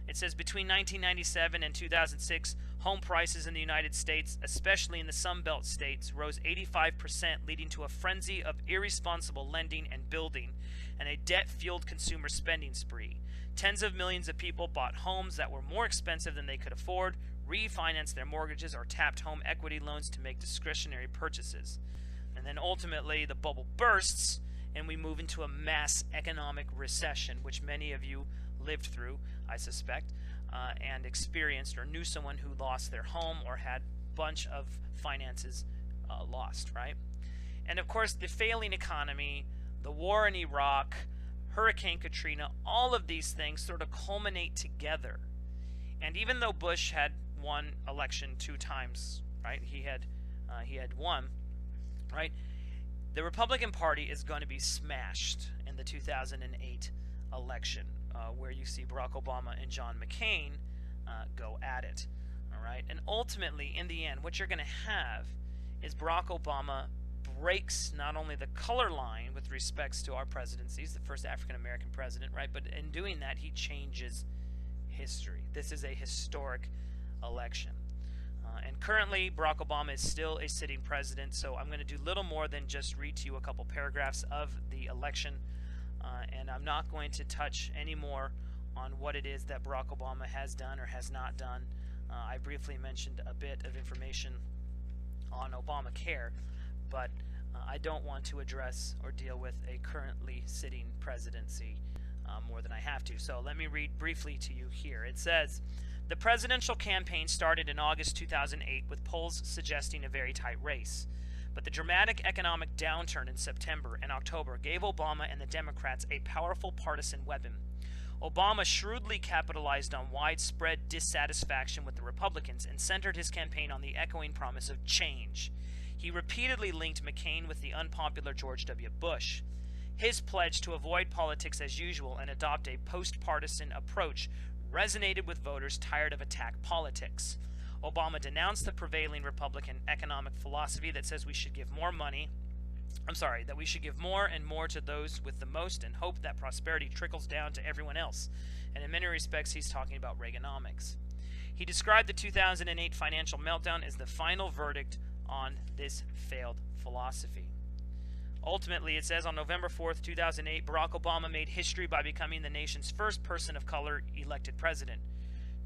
It says between 1997 and 2006, home prices in the United States, especially in the Sun Belt states, rose 85%, leading to a frenzy of irresponsible lending and building and a debt-fueled consumer spending spree. Tens of millions of people bought homes that were more expensive than they could afford, refinanced their mortgages, or tapped home equity loans to make discretionary purchases. And then ultimately the bubble bursts and we move into a mass economic recession, which many of you lived through, I suspect, and experienced or knew someone who lost their home or had a bunch of finances lost, right? And of course the failing economy, the war in Iraq, Hurricane Katrina, all of these things sort of culminate together. And even though Bush had won election 2 times, right? He had won, right? The Republican Party is going to be smashed in the 2008 election, where you see Barack Obama and John McCain go at it, all right? And ultimately, in the end, what you're going to have is Barack Obama breaks not only the color line with respects to our presidencies, the first African-American president, right? But in doing that, he changes history. This is a historic election. And currently, Barack Obama is still a sitting president, so I'm going to do little more than just read to you a couple paragraphs of the election, and I'm not going to touch any more on what it is that Barack Obama has done or has not done. I briefly mentioned a bit of information on Obamacare, but I don't want to address or deal with a currently sitting presidency more than I have to. So let me read briefly to you here. It says, the presidential campaign started in August 2008 with polls suggesting a very tight race. But the dramatic economic downturn in September and October gave Obama and the Democrats a powerful partisan weapon. Obama shrewdly capitalized on widespread dissatisfaction with the Republicans and centered his campaign on the echoing promise of change. He repeatedly linked McCain with the unpopular George W. Bush. His pledge to avoid politics as usual and adopt a post-partisan approach resonated with voters tired of attack politics. Obama denounced the prevailing Republican economic philosophy that says we should give more and more to those with the most and hope that prosperity trickles down to everyone else. And in many respects, he's talking about Reaganomics. He described the 2008 financial meltdown as the final verdict on this failed philosophy. Ultimately, it says on November 4th, 2008, Barack Obama made history by becoming the nation's first person of color elected president.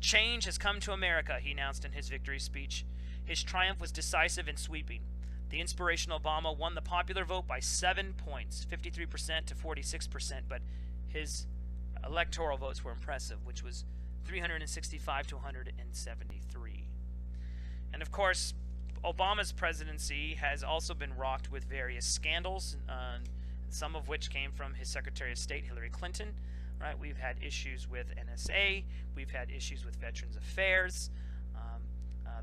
Change has come to America, he announced in his victory speech. His triumph was decisive and sweeping. The inspirational Obama won the popular vote by 7 points, 53% to 46%, but his electoral votes were impressive, which was 365 to 173. And of course, Obama's presidency has also been rocked with various scandals, some of which came from his Secretary of State, Hillary Clinton. Right? We've had issues with NSA. We've had issues with Veterans Affairs.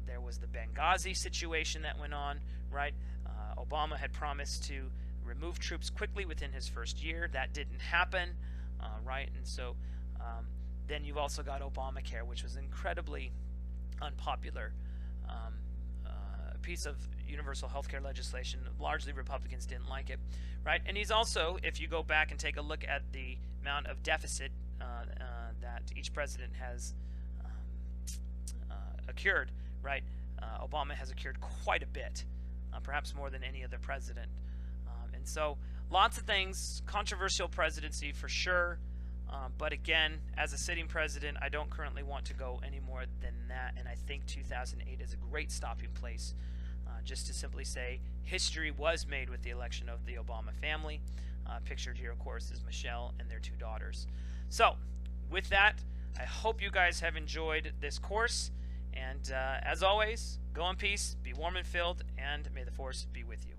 There was the Benghazi situation that went on. Right? Obama had promised to remove troops quickly within his first year. That didn't happen. Right? And so then you've also got Obamacare, which was incredibly unpopular. Piece of universal health care legislation. Largely Republicans didn't like it, right? And he's also, if you go back and take a look at the amount of deficit that each president has accrued, right? Obama has accrued quite a bit, perhaps more than any other president. And so lots of things, controversial presidency for sure. But again, as a sitting president, I don't currently want to go any more than that. And I think 2008 is a great stopping place just to simply say history was made with the election of the Obama family. Pictured here, of course, is Michelle and their 2 daughters. So with that, I hope you guys have enjoyed this course. And as always, go in peace, be warm and filled, and may the force be with you.